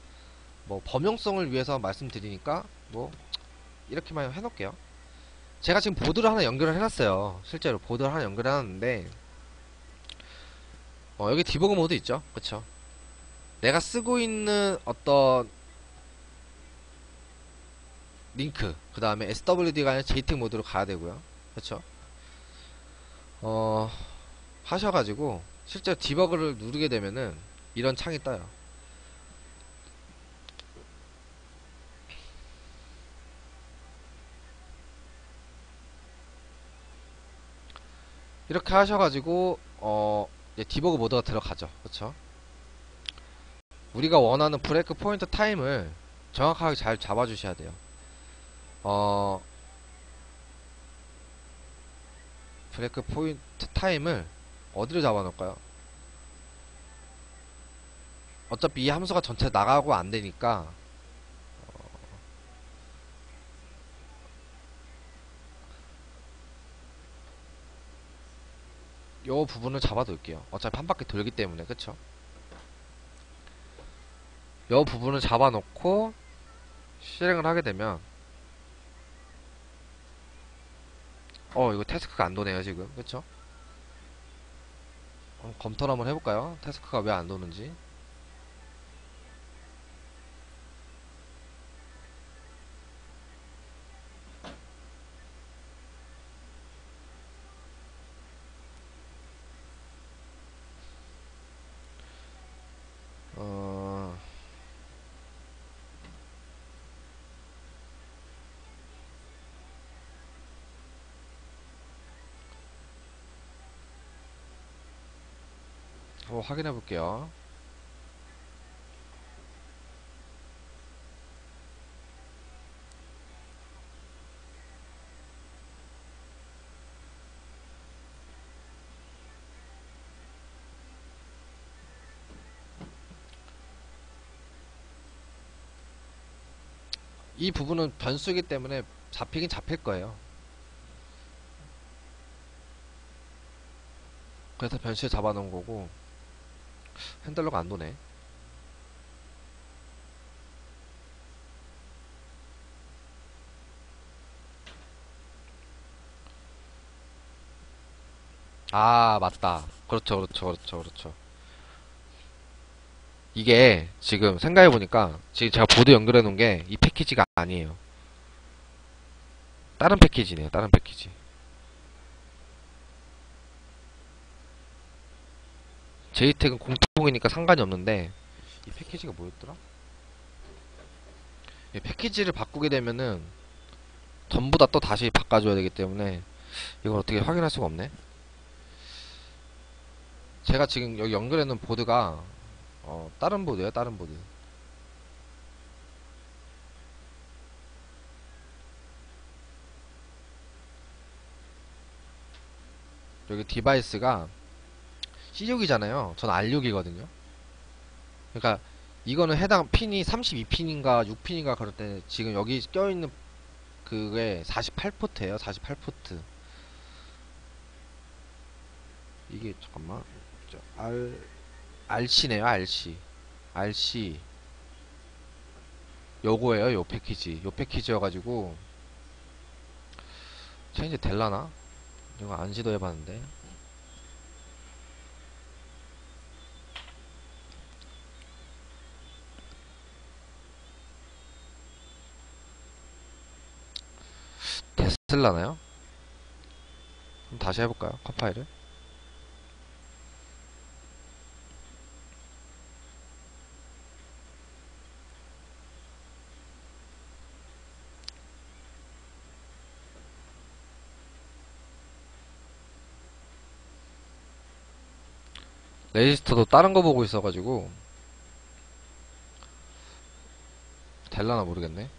Speaker 1: 뭐 범용성을 위해서 말씀드리니까 뭐 이렇게만 해놓을게요. 제가 지금 보드를 하나 연결을 해놨어요. 실제로 보드를 하나 연결해놨는데, 여기 디버그 모드 있죠? 그쵸? 내가 쓰고 있는 어떤 링크, 그 다음에 SWD가 아니라 JTAG 모드로 가야 되고요. 그쵸? 하셔가지고 실제 디버그를 누르게 되면은 이런 창이 떠요. 이렇게 하셔가지고 이제 디버그 모드가 들어가죠. 그쵸? 우리가 원하는 브레이크 포인트 타임을 정확하게 잘 잡아주셔야 돼요. 브레이크 포인트 타임을 어디로 잡아놓을까요? 어차피 이 함수가 전체 나가고 안되니까 요 부분을 잡아둘게요. 어차피 한 바퀴 돌기 때문에. 그쵸? 요 부분을 잡아놓고 실행을 하게 되면 이거 태스크가 안 도네요 지금. 그쵸? 검토를 한번 해볼까요? 태스크가 왜 안 도는지. 어... 한번 확인해 볼게요. 이 부분은 변수이기 때문에 잡히긴 잡힐 거예요. 그래서 변수에 잡아놓은 거고 핸들러가 안 도네. 아, 맞다. 그렇죠, 그렇죠, 그렇죠, 그렇죠. 이게 지금 생각해보니까 지금 제가 보드 연결해 놓은 게 이 패키지가 아니에요. 다른 패키지네요, 다른 패키지. JTAG은 공통이니까 상관이 없는데 이 패키지가 뭐였더라? 이 패키지를 바꾸게 되면은 전부 다 또 다시 바꿔줘야 되기 때문에 이걸 어떻게 확인할 수가 없네. 제가 지금 여기 연결해 놓은 보드가 다른 보드예요, 다른 보드. 여기 디바이스가 C6이잖아요. 전 R6이거든요. 그러니까 이거는 해당 핀이 32핀인가 6핀인가 그럴 때 지금 여기 껴있는 그게 48포트예요. 48포트. 이게 잠깐만. RC네요. RC. RC. 요거예요. 요 패키지. 요 패키지여가지고 체인지 될라나? 이거 안 시도해봤는데. 됐을라나요? 그럼 다시 해볼까요? 컴파일을. 레지스터도 다른 거 보고 있어가지고 될라나 모르겠네.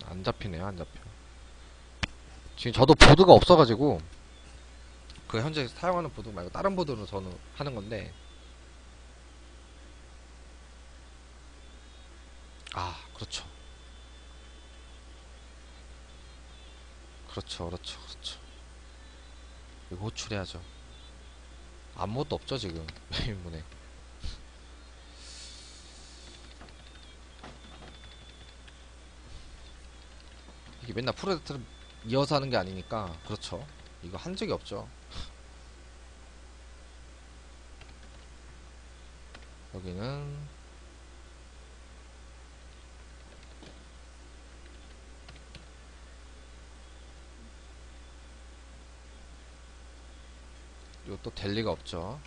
Speaker 1: 안 잡히네요. 안 잡혀. 지금 저도 보드가 없어가지고 그 현재 사용하는 보드 말고 다른 보드로 저는 하는 건데, 아 그렇죠. 그렇죠. 그렇죠. 그렇죠. 이거 호출해야죠. 아무것도 없죠 지금 메인문에. 이게 맨날 프로젝트를 이어서 하는 게 아니니까. 그렇죠. 이거 한 적이 없죠. 여기는 이것도 될 리가 없죠.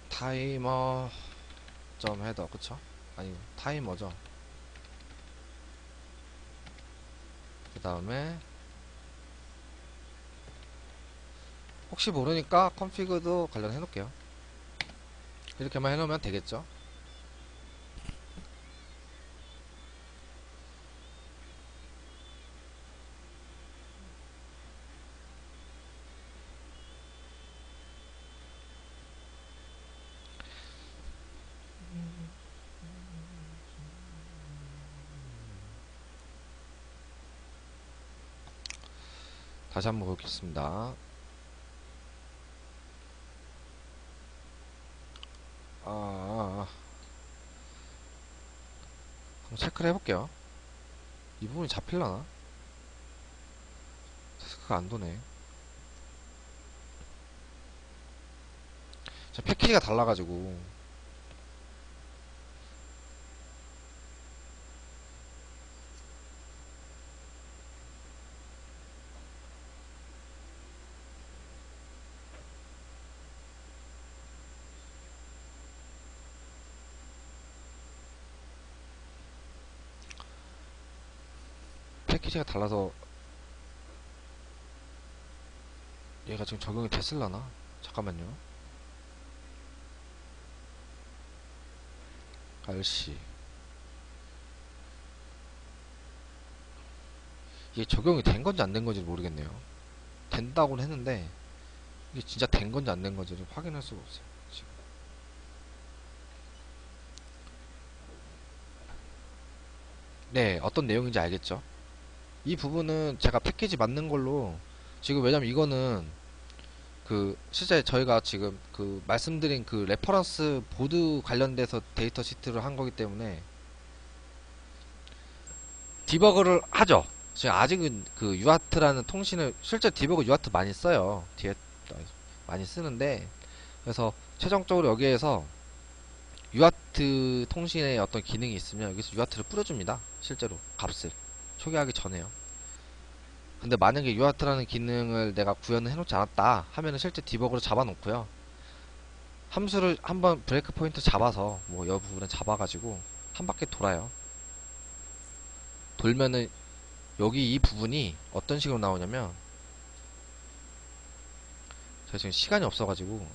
Speaker 1: 타이머 점 헤더, 그쵸? 아니 타이머죠. 그 다음에 혹시 모르니까 컨피그도 관련해 놓을게요. 이렇게만 해놓으면 되겠죠. 다시 한번 보겠습니다. 한번 체크를 해볼게요. 이 부분이 잡힐라나? 데스크가 안 도네. 저 패키지가 달라가지고. 패키지가 달라서 얘가 지금 적용이 됐을라나? 잠깐만요. RC 이게 적용이 된 건지 안 된 건지 모르겠네요. 된다고는 했는데 이게 진짜 된 건지 안 된 건지를 확인할 수가 없어요 지금. 네, 어떤 내용인지 알겠죠? 이 부분은 제가 패키지 맞는 걸로, 지금 왜냐면 이거는 그 실제 저희가 지금 그 말씀드린 그 레퍼런스 보드 관련돼서 데이터 시트를 한 거기 때문에 디버그를 하죠. 지금 아직은 그 유아트라는 통신을, 실제 디버그 유아트 많이 써요. 뒤에 많이 쓰는데, 그래서 최종적으로 여기에서 유아트 통신의 어떤 기능이 있으면 여기서 유아트를 뿌려줍니다. 실제로 값을 초기화하기 전에요. 근데 만약에 유아트라는 기능을 내가 구현을 해놓지 않았다 하면은 실제 디버그로 잡아놓고요. 함수를 한번 브레이크 포인트 잡아서 뭐 이 부분을 잡아가지고 한 바퀴 돌아요. 돌면은 여기 이 부분이 어떤 식으로 나오냐면, 제가 지금 시간이 없어가지고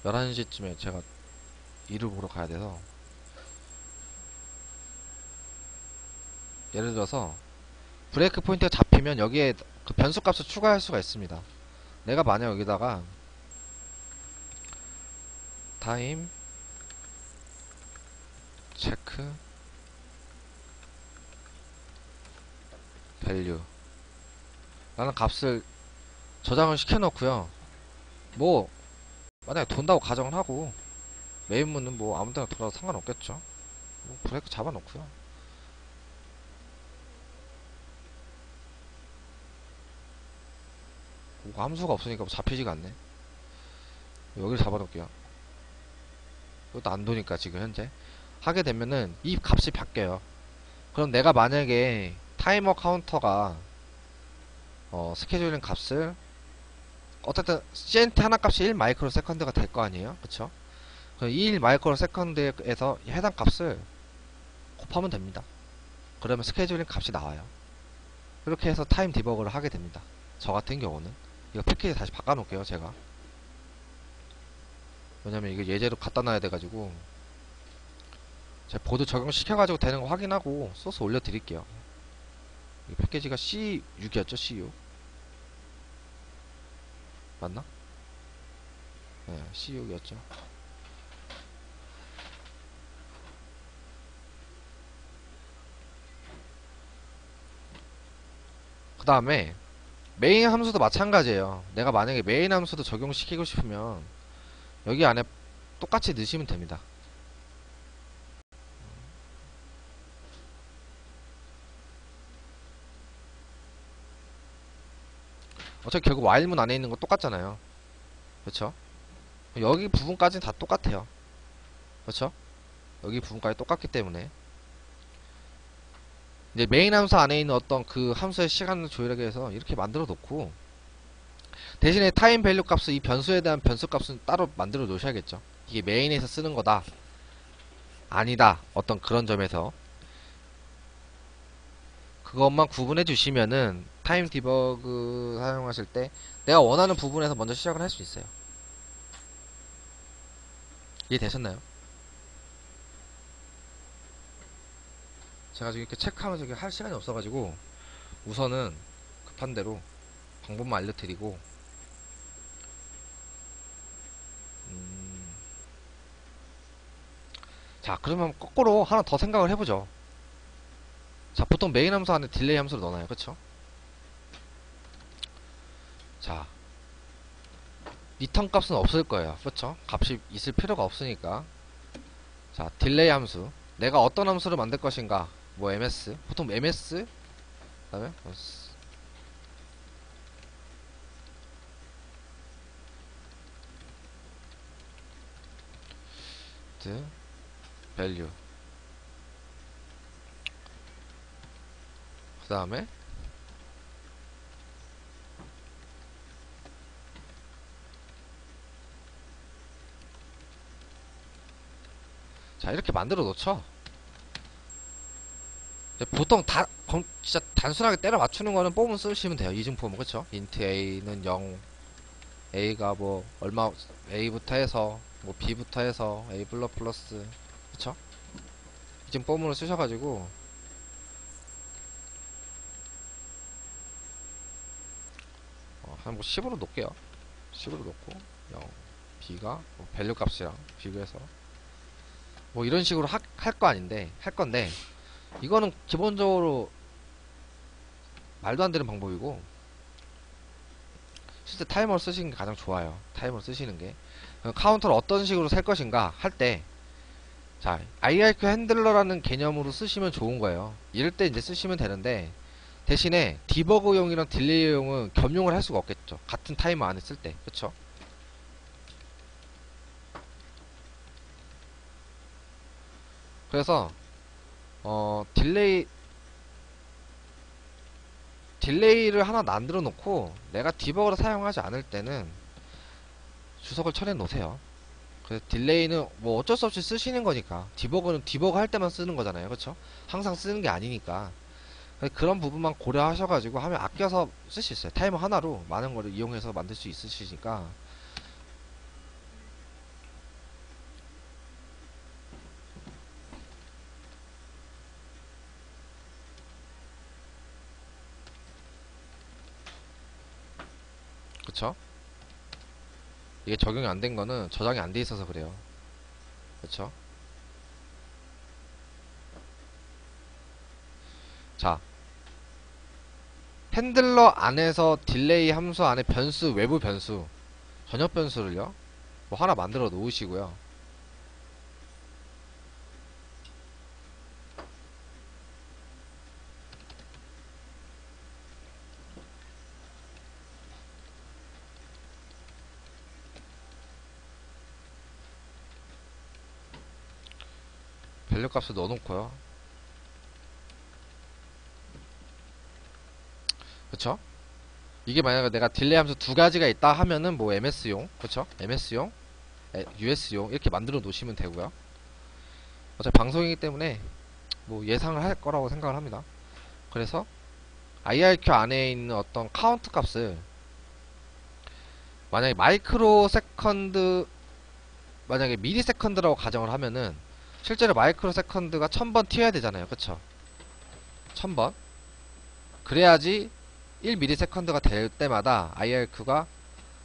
Speaker 1: 11시쯤에 제가 일을 보러 가야 돼서, 예를 들어서 브레이크 포인트가 잡히면 여기에 그 변수 값을 추가할 수가 있습니다. 내가 만약 여기다가 타임 체크 밸류 라는 값을 저장을 시켜놓고요. 뭐 만약에 돈다고 가정을 하고 메인문은 뭐 아무데나 돌아도 상관없겠죠. 뭐 브레이크 잡아놓고요. 뭐 함수가 없으니까 뭐 잡히지가 않네. 여기를 잡아놓을게요. 이것도 안 도니까 지금 현재 하게 되면은 이 값이 바뀌어요. 그럼 내가 만약에 타이머 카운터가 스케줄링 값을 어쨌든 CNT 하나 값이 1 마이크로 세컨드가 될 거 아니에요, 그쵸? 그럼 이 1 마이크로 세컨드에서 해당 값을 곱하면 됩니다. 그러면 스케줄링 값이 나와요. 이렇게 해서 타임 디버그를 하게 됩니다. 저 같은 경우는 이거 패키지 다시 바꿔놓을게요, 제가. 왜냐면 이거 예제로 갖다 놔야 돼가지고 제가 보드 적용시켜가지고 되는 거 확인하고 소스 올려드릴게요. 이 패키지가 C6이었죠, C6 맞나? 네, C6이었죠. 그 다음에 메인 함수도 마찬가지예요. 내가 만약에 메인 함수도 적용시키고 싶으면 여기 안에 똑같이 넣으시면 됩니다. 어차피 결국 while문 안에 있는 거 똑같잖아요. 그쵸? 여기 부분까지는 다 똑같아요. 그쵸? 여기 부분까지 똑같기 때문에 이제 메인 함수 안에 있는 어떤 그 함수의 시간을 조율하기 위해서 이렇게 만들어 놓고 대신에 타임 밸류 값을 이 변수에 대한 변수 값은 따로 만들어 놓으셔야겠죠. 이게 메인에서 쓰는 거다 아니다 어떤 그런 점에서 그것만 구분해 주시면은 타임 디버그 사용하실 때 내가 원하는 부분에서 먼저 시작을 할 수 있어요. 이해되셨나요? 제가 지금 이렇게 체크하면서 이렇게 할 시간이 없어가지고 우선은 급한 대로 방법만 알려드리고 자 그러면 거꾸로 하나 더 생각을 해보죠. 자 보통 메인 함수 안에 딜레이 함수를 넣어놔요. 그쵸? 자 리턴 값은 없을 거예요. 그쵸? 값이 있을 필요가 없으니까 자 딜레이 함수 내가 어떤 함수를 만들 것인가 뭐 ms 보통 ms 그 다음에 value 그 다음에 자 이렇게 만들어 놓죠. 보통 진짜 단순하게 때려 맞추는 거는 폼은 쓰시면 돼요. 이중폼은 그쵸? int a는 0 a가 뭐 얼마 a부터 해서 뭐 b부터 해서 a 플러스 그쵸? 이중 폼으로 쓰셔가지고 한 뭐 10으로 놓을게요. 10으로 놓고 0 b가 뭐 밸류 값이랑 비교해서 뭐 이런 식으로 할 거 아닌데 할 건데 이거는 기본적으로 말도 안 되는 방법이고 실제 타이머를 쓰시는 게 가장 좋아요. 타이머를 쓰시는 게 카운터를 어떤 식으로 셀 것인가 할 때 자 IRQ 핸들러라는 개념으로 쓰시면 좋은 거예요. 이럴 때 이제 쓰시면 되는데 대신에 디버그용이랑 딜레이용은 겸용을 할 수가 없겠죠. 같은 타이머 안에 쓸 때 그쵸? 그래서 딜레이를 하나 만들어 놓고 내가 디버그를 사용하지 않을 때는 주석을 쳐내 놓으세요. 그래서 딜레이는 뭐 어쩔 수 없이 쓰시는 거니까 디버그는 디버그 할 때만 쓰는 거잖아요. 그쵸? 항상 쓰는 게 아니니까 그런 부분만 고려하셔가지고 하면 아껴서 쓸 수 있어요. 타이머 하나로 많은 거를 이용해서 만들 수 있으시니까 그쵸? 이게 적용이 안 된 거는 저장이 안 돼 있어서 그래요. 그쵸? 자 핸들러 안에서 딜레이 함수 안에 변수, 외부 변수, 전역 변수를요 뭐 하나 만들어 놓으시고요. 밸류 값을 넣어놓고요. 그쵸? 이게 만약에 내가 딜레이 함수 두 가지가 있다 하면은 뭐 MS용, 그쵸? MS용, US용 이렇게 만들어 놓으시면 되고요. 어차피 방송이기 때문에 뭐 예상을 할 거라고 생각을 합니다. 그래서 IRQ 안에 있는 어떤 카운트 값을 만약에 마이크로 세컨드, 만약에 미리 세컨드라고 가정을 하면은 실제로 마이크로 세컨드가 1000번 튀어야 되잖아요. 그쵸? 1000번. 그래야지 1ms 될 때마다 IRQ가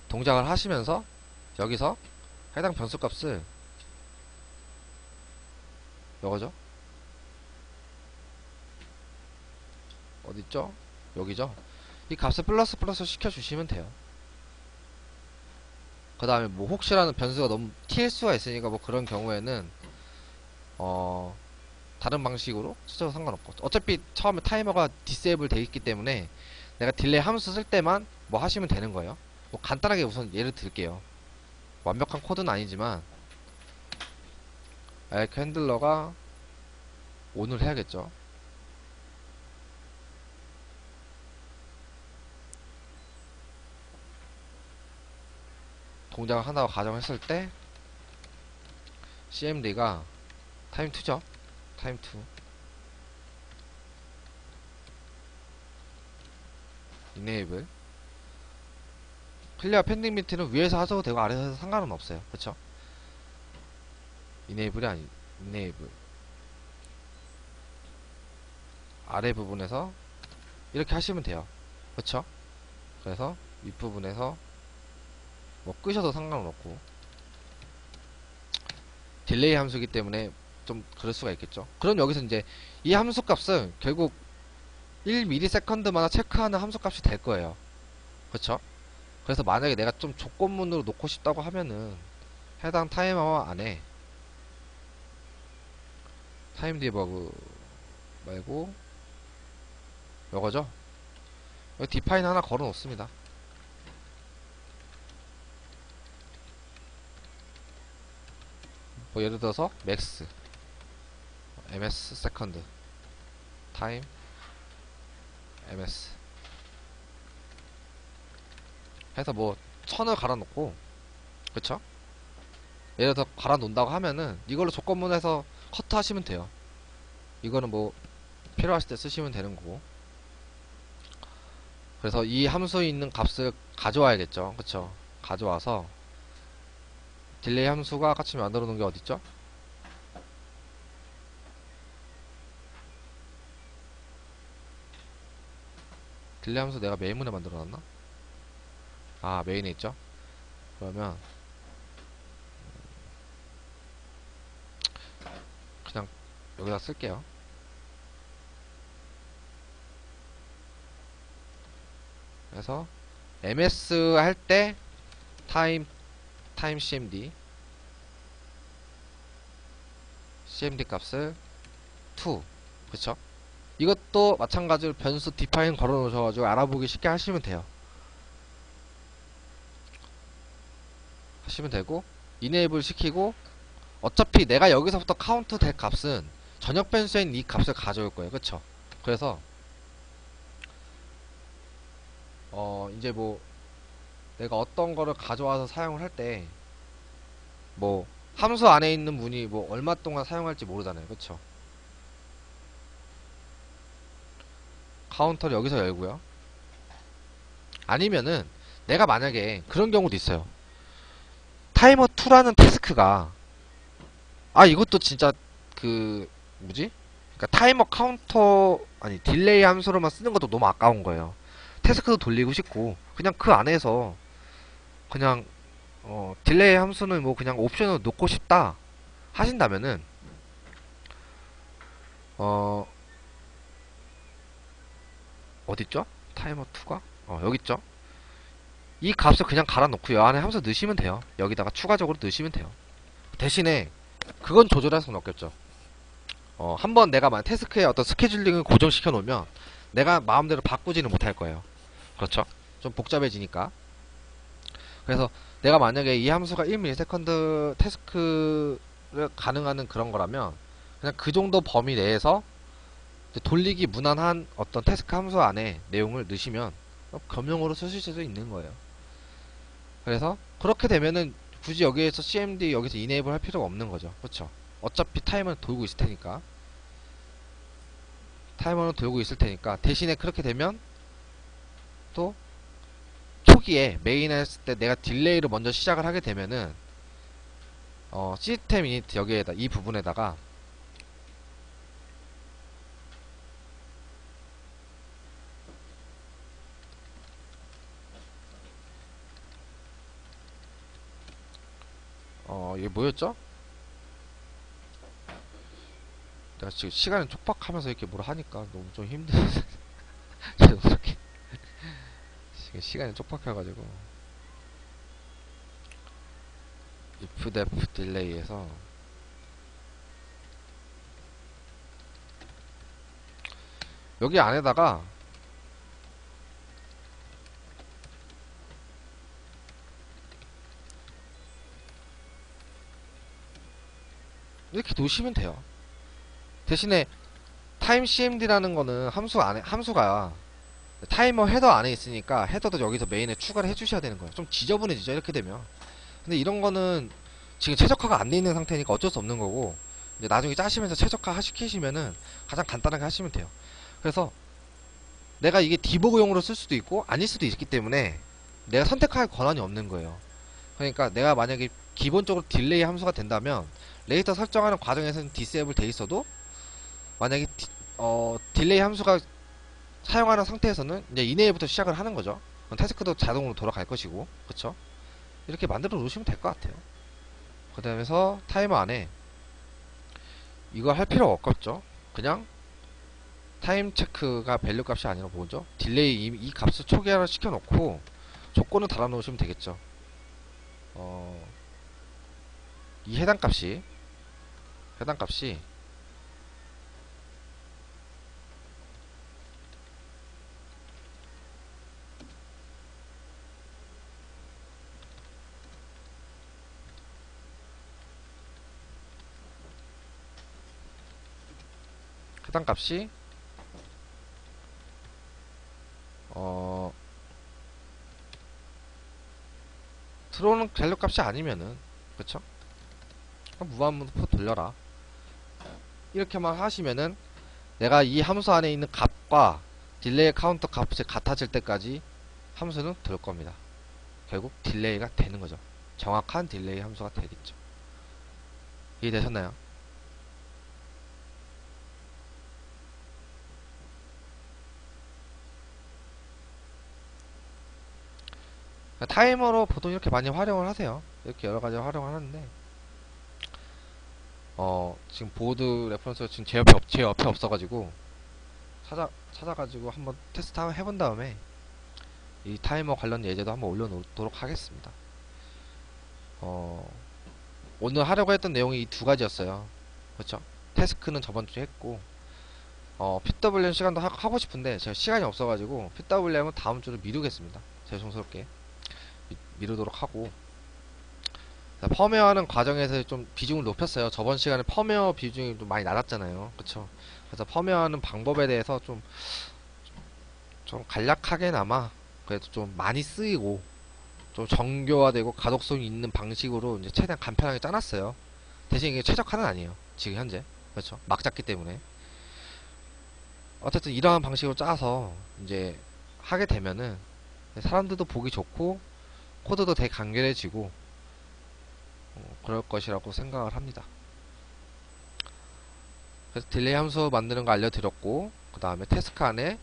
Speaker 1: 동작을 하시면서 여기서 해당 변수 값을 이거죠? 어딨죠? 여기죠? 이 값을 플러스 플러스 시켜주시면 돼요. 그 다음에 뭐 혹시라는 변수가 너무 튈 수가 있으니까 뭐 그런 경우에는 다른 방식으로 수저도 상관없고 어차피 처음에 타이머가 디세이블 돼 있기 때문에 내가 딜레이 함수 쓸 때만 뭐 하시면 되는 거예요. 뭐 간단하게 우선 예를 들게요. 완벽한 코드는 아니지만 ARQ 핸들러가 ON을 해야겠죠. 동작을 하나 가정했을 때 CMD가 타임2죠. 타임2 enable 클리어 펜딩 미트는 위에서 하셔도 되고 아래에서 해도 상관은 없어요. 그쵸? enable이 아니 enable 아래 부분에서 이렇게 하시면 돼요. 그쵸? 그래서 윗부분에서 뭐 끄셔도 상관은 없고 딜레이 함수이기 때문에 좀 그럴 수가 있겠죠. 그럼 여기서 이제 이 함수 값은 결국 1ms마다 체크하는 함수 값이 될 거예요. 그쵸? 그래서 만약에 내가 좀 조건문으로 놓고 싶다고 하면은 해당 타이머 안에 타임 디버그 말고 이거죠? 여기 디파인 하나 걸어 놓습니다. 뭐 예를 들어서 max ms 세컨드 타임 ms 해서 뭐 1000을 갈아 놓고 그쵸? 예를 들어 갈아 놓는다고 하면은 이걸로 조건문에서 커트 하시면 돼요. 이거는 뭐 필요하실 때 쓰시면 되는 거고. 그래서 이 함수에 있는 값을 가져와야겠죠. 그쵸? 가져와서 딜레이 함수가 같이 만들어 놓은 게 어딨죠? 딜레이 함수 내가 메인문에 만들어 놨나? 아, 메인에 있죠? 그러면 그냥 여기다 쓸게요. 그래서 ms 할 때 타임 cmd 값을 2 그쵸? 이것도 마찬가지로 변수 define 걸어 놓으셔가지고 알아보기 쉽게 하시면 돼요. 하시면 되고 enable 시키고 어차피 내가 여기서부터 카운트 될 값은 전역 변수인 이 값을 가져올 거예요. 그쵸? 그래서 이제 뭐 내가 어떤 거를 가져와서 사용을 할 때 뭐 함수 안에 있는 문이 뭐 얼마 동안 사용할지 모르잖아요. 그쵸? 카운터를 여기서 열고요. 아니면은 내가 만약에 그런 경우도 있어요. 타이머2라는 태스크가 이것도 진짜 그 뭐지? 그러니까 타이머 카운터 아니 딜레이 함수로만 쓰는 것도 너무 아까운 거예요. 태스크도 돌리고 싶고 그냥 그 안에서 그냥 딜레이 함수는 뭐 그냥 옵션으로 놓고 싶다 하신다면은 어 어딨죠? 타이머 2가 여기 있죠. 이 값을 그냥 갈아 놓고 요 안에 함수 넣으시면 돼요. 여기다가 추가적으로 넣으시면 돼요. 대신에 그건 조절할 수는 없겠죠. 한번 내가 만약 태스크에 어떤 스케줄링을 고정시켜 놓으면 내가 마음대로 바꾸지는 못할 거예요. 그렇죠? 좀 복잡해지니까. 그래서 내가 만약에 이 함수가 1ms 태스크를 가능한 그런 거라면 그냥 그 정도 범위 내에서 돌리기 무난한 어떤 태스크 함수 안에 내용을 넣으시면 겸용으로 쓰실 수도 있는 거예요. 그래서 그렇게 되면은 굳이 여기에서 cmd 여기서 이네이블 할 필요가 없는 거죠. 그렇죠? 어차피 타이머는 돌고 있을 테니까. 대신에 그렇게 되면 또 초기에 메인 했을 때 내가 딜레이를 먼저 시작을 하게 되면은 시스템 이니트 여기에다 이 부분에다가 이게 뭐였죠? 내가 지금 시간을 촉박하면서 이렇게 뭘 하니까 너무 좀 힘드네. 이렇게 지금 시간이 촉박해가지고 if def 딜레이에서 여기 안에다가 이렇게 놓으시면 돼요. 대신에 timecmd라는 거는 함수가 타이머 헤더 안에 있으니까 헤더도 여기서 메인에 추가를 해주셔야 되는 거예요. 좀 지저분해지죠, 이렇게 되면. 근데 이런 거는 지금 최적화가 안 돼 있는 상태니까 어쩔 수 없는 거고, 이제 나중에 짜시면서 최적화 시키시면은 가장 간단하게 하시면 돼요. 그래서 내가 이게 디버그용으로 쓸 수도 있고 아닐 수도 있기 때문에 내가 선택할 권한이 없는 거예요. 그러니까 내가 만약에 기본적으로 딜레이 함수가 된다면 레이터 설정하는 과정에서는 디세이블 돼 있어도 만약에 딜레이 함수가 사용하는 상태에서는 이제 이네이부터 시작을 하는 거죠. 그럼 태스크도 자동으로 돌아갈 것이고, 그쵸? 이렇게 만들어 놓으시면 될 것 같아요. 그 다음에서 타이머 안에 이거 할 필요가 없겠죠. 그냥 타임 체크가 밸류 값이 아니라 뭐죠? 딜레이 이 값을 초기화를 시켜놓고 조건을 달아 놓으시면 되겠죠. 이 해당 값이 해당 값이 들어오는 밸류 값이 아니면은 그쵸? 무한문포 돌려라 이렇게만 하시면은 내가 이 함수 안에 있는 값과 딜레이 카운터 값이 같아질 때까지 함수는 들 겁니다. 결국 딜레이가 되는 거죠. 정확한 딜레이 함수가 되겠죠. 이해되셨나요? 타이머로 보통 이렇게 많이 활용을 하세요. 이렇게 여러가지 활용을 하는데 지금 보드 레퍼런스가 지금 제 옆에 없어가지고 찾아가지고 한번 테스트 한번 해본 다음에 이 타이머 관련 예제도 한번 올려놓도록 하겠습니다. 오늘 하려고 했던 내용이 이 두 가지였어요. 그렇죠? 태스크는 저번 주에 했고 PWM 시간도 하고 싶은데 제가 시간이 없어가지고 PWM은 다음 주로 미루겠습니다. 죄송스럽게 미루도록 하고 펌웨어하는 과정에서 좀 비중을 높였어요. 저번 시간에 펌웨어 비중이 좀 많이 낮았잖아요. 그쵸? 그래서 펌웨어하는 방법에 대해서 좀 간략하게나마 그래도 좀 많이 쓰이고 좀 정교화되고 가독성이 있는 방식으로 이제 최대한 간편하게 짜놨어요. 대신 이게 최적화는 아니에요. 지금 현재. 그렇죠? 막 짰기 때문에. 어쨌든 이러한 방식으로 짜서 이제 하게 되면은 사람들도 보기 좋고 코드도 되게 간결해지고 그럴 것이라고 생각을 합니다. 그래서 딜레이 함수 만드는 거 알려드렸고 그 다음에 태스크 안에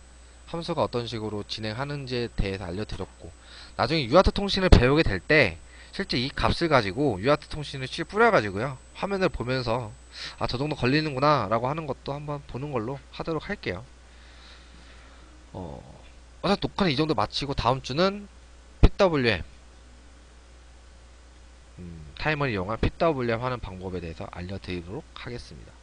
Speaker 1: 함수가 어떤 식으로 진행하는지에 대해서 알려드렸고 나중에 UART 통신을 배우게 될 때 실제 이 값을 가지고 UART 통신을 뿌려가지고요 화면을 보면서 아 저 정도 걸리는구나 라고 하는 것도 한번 보는 걸로 하도록 할게요. 어차피 녹화는 이 정도 마치고 다음 주는 PWM 타이머를 이용한 PWM 하는 방법에 대해서 알려드리도록 하겠습니다.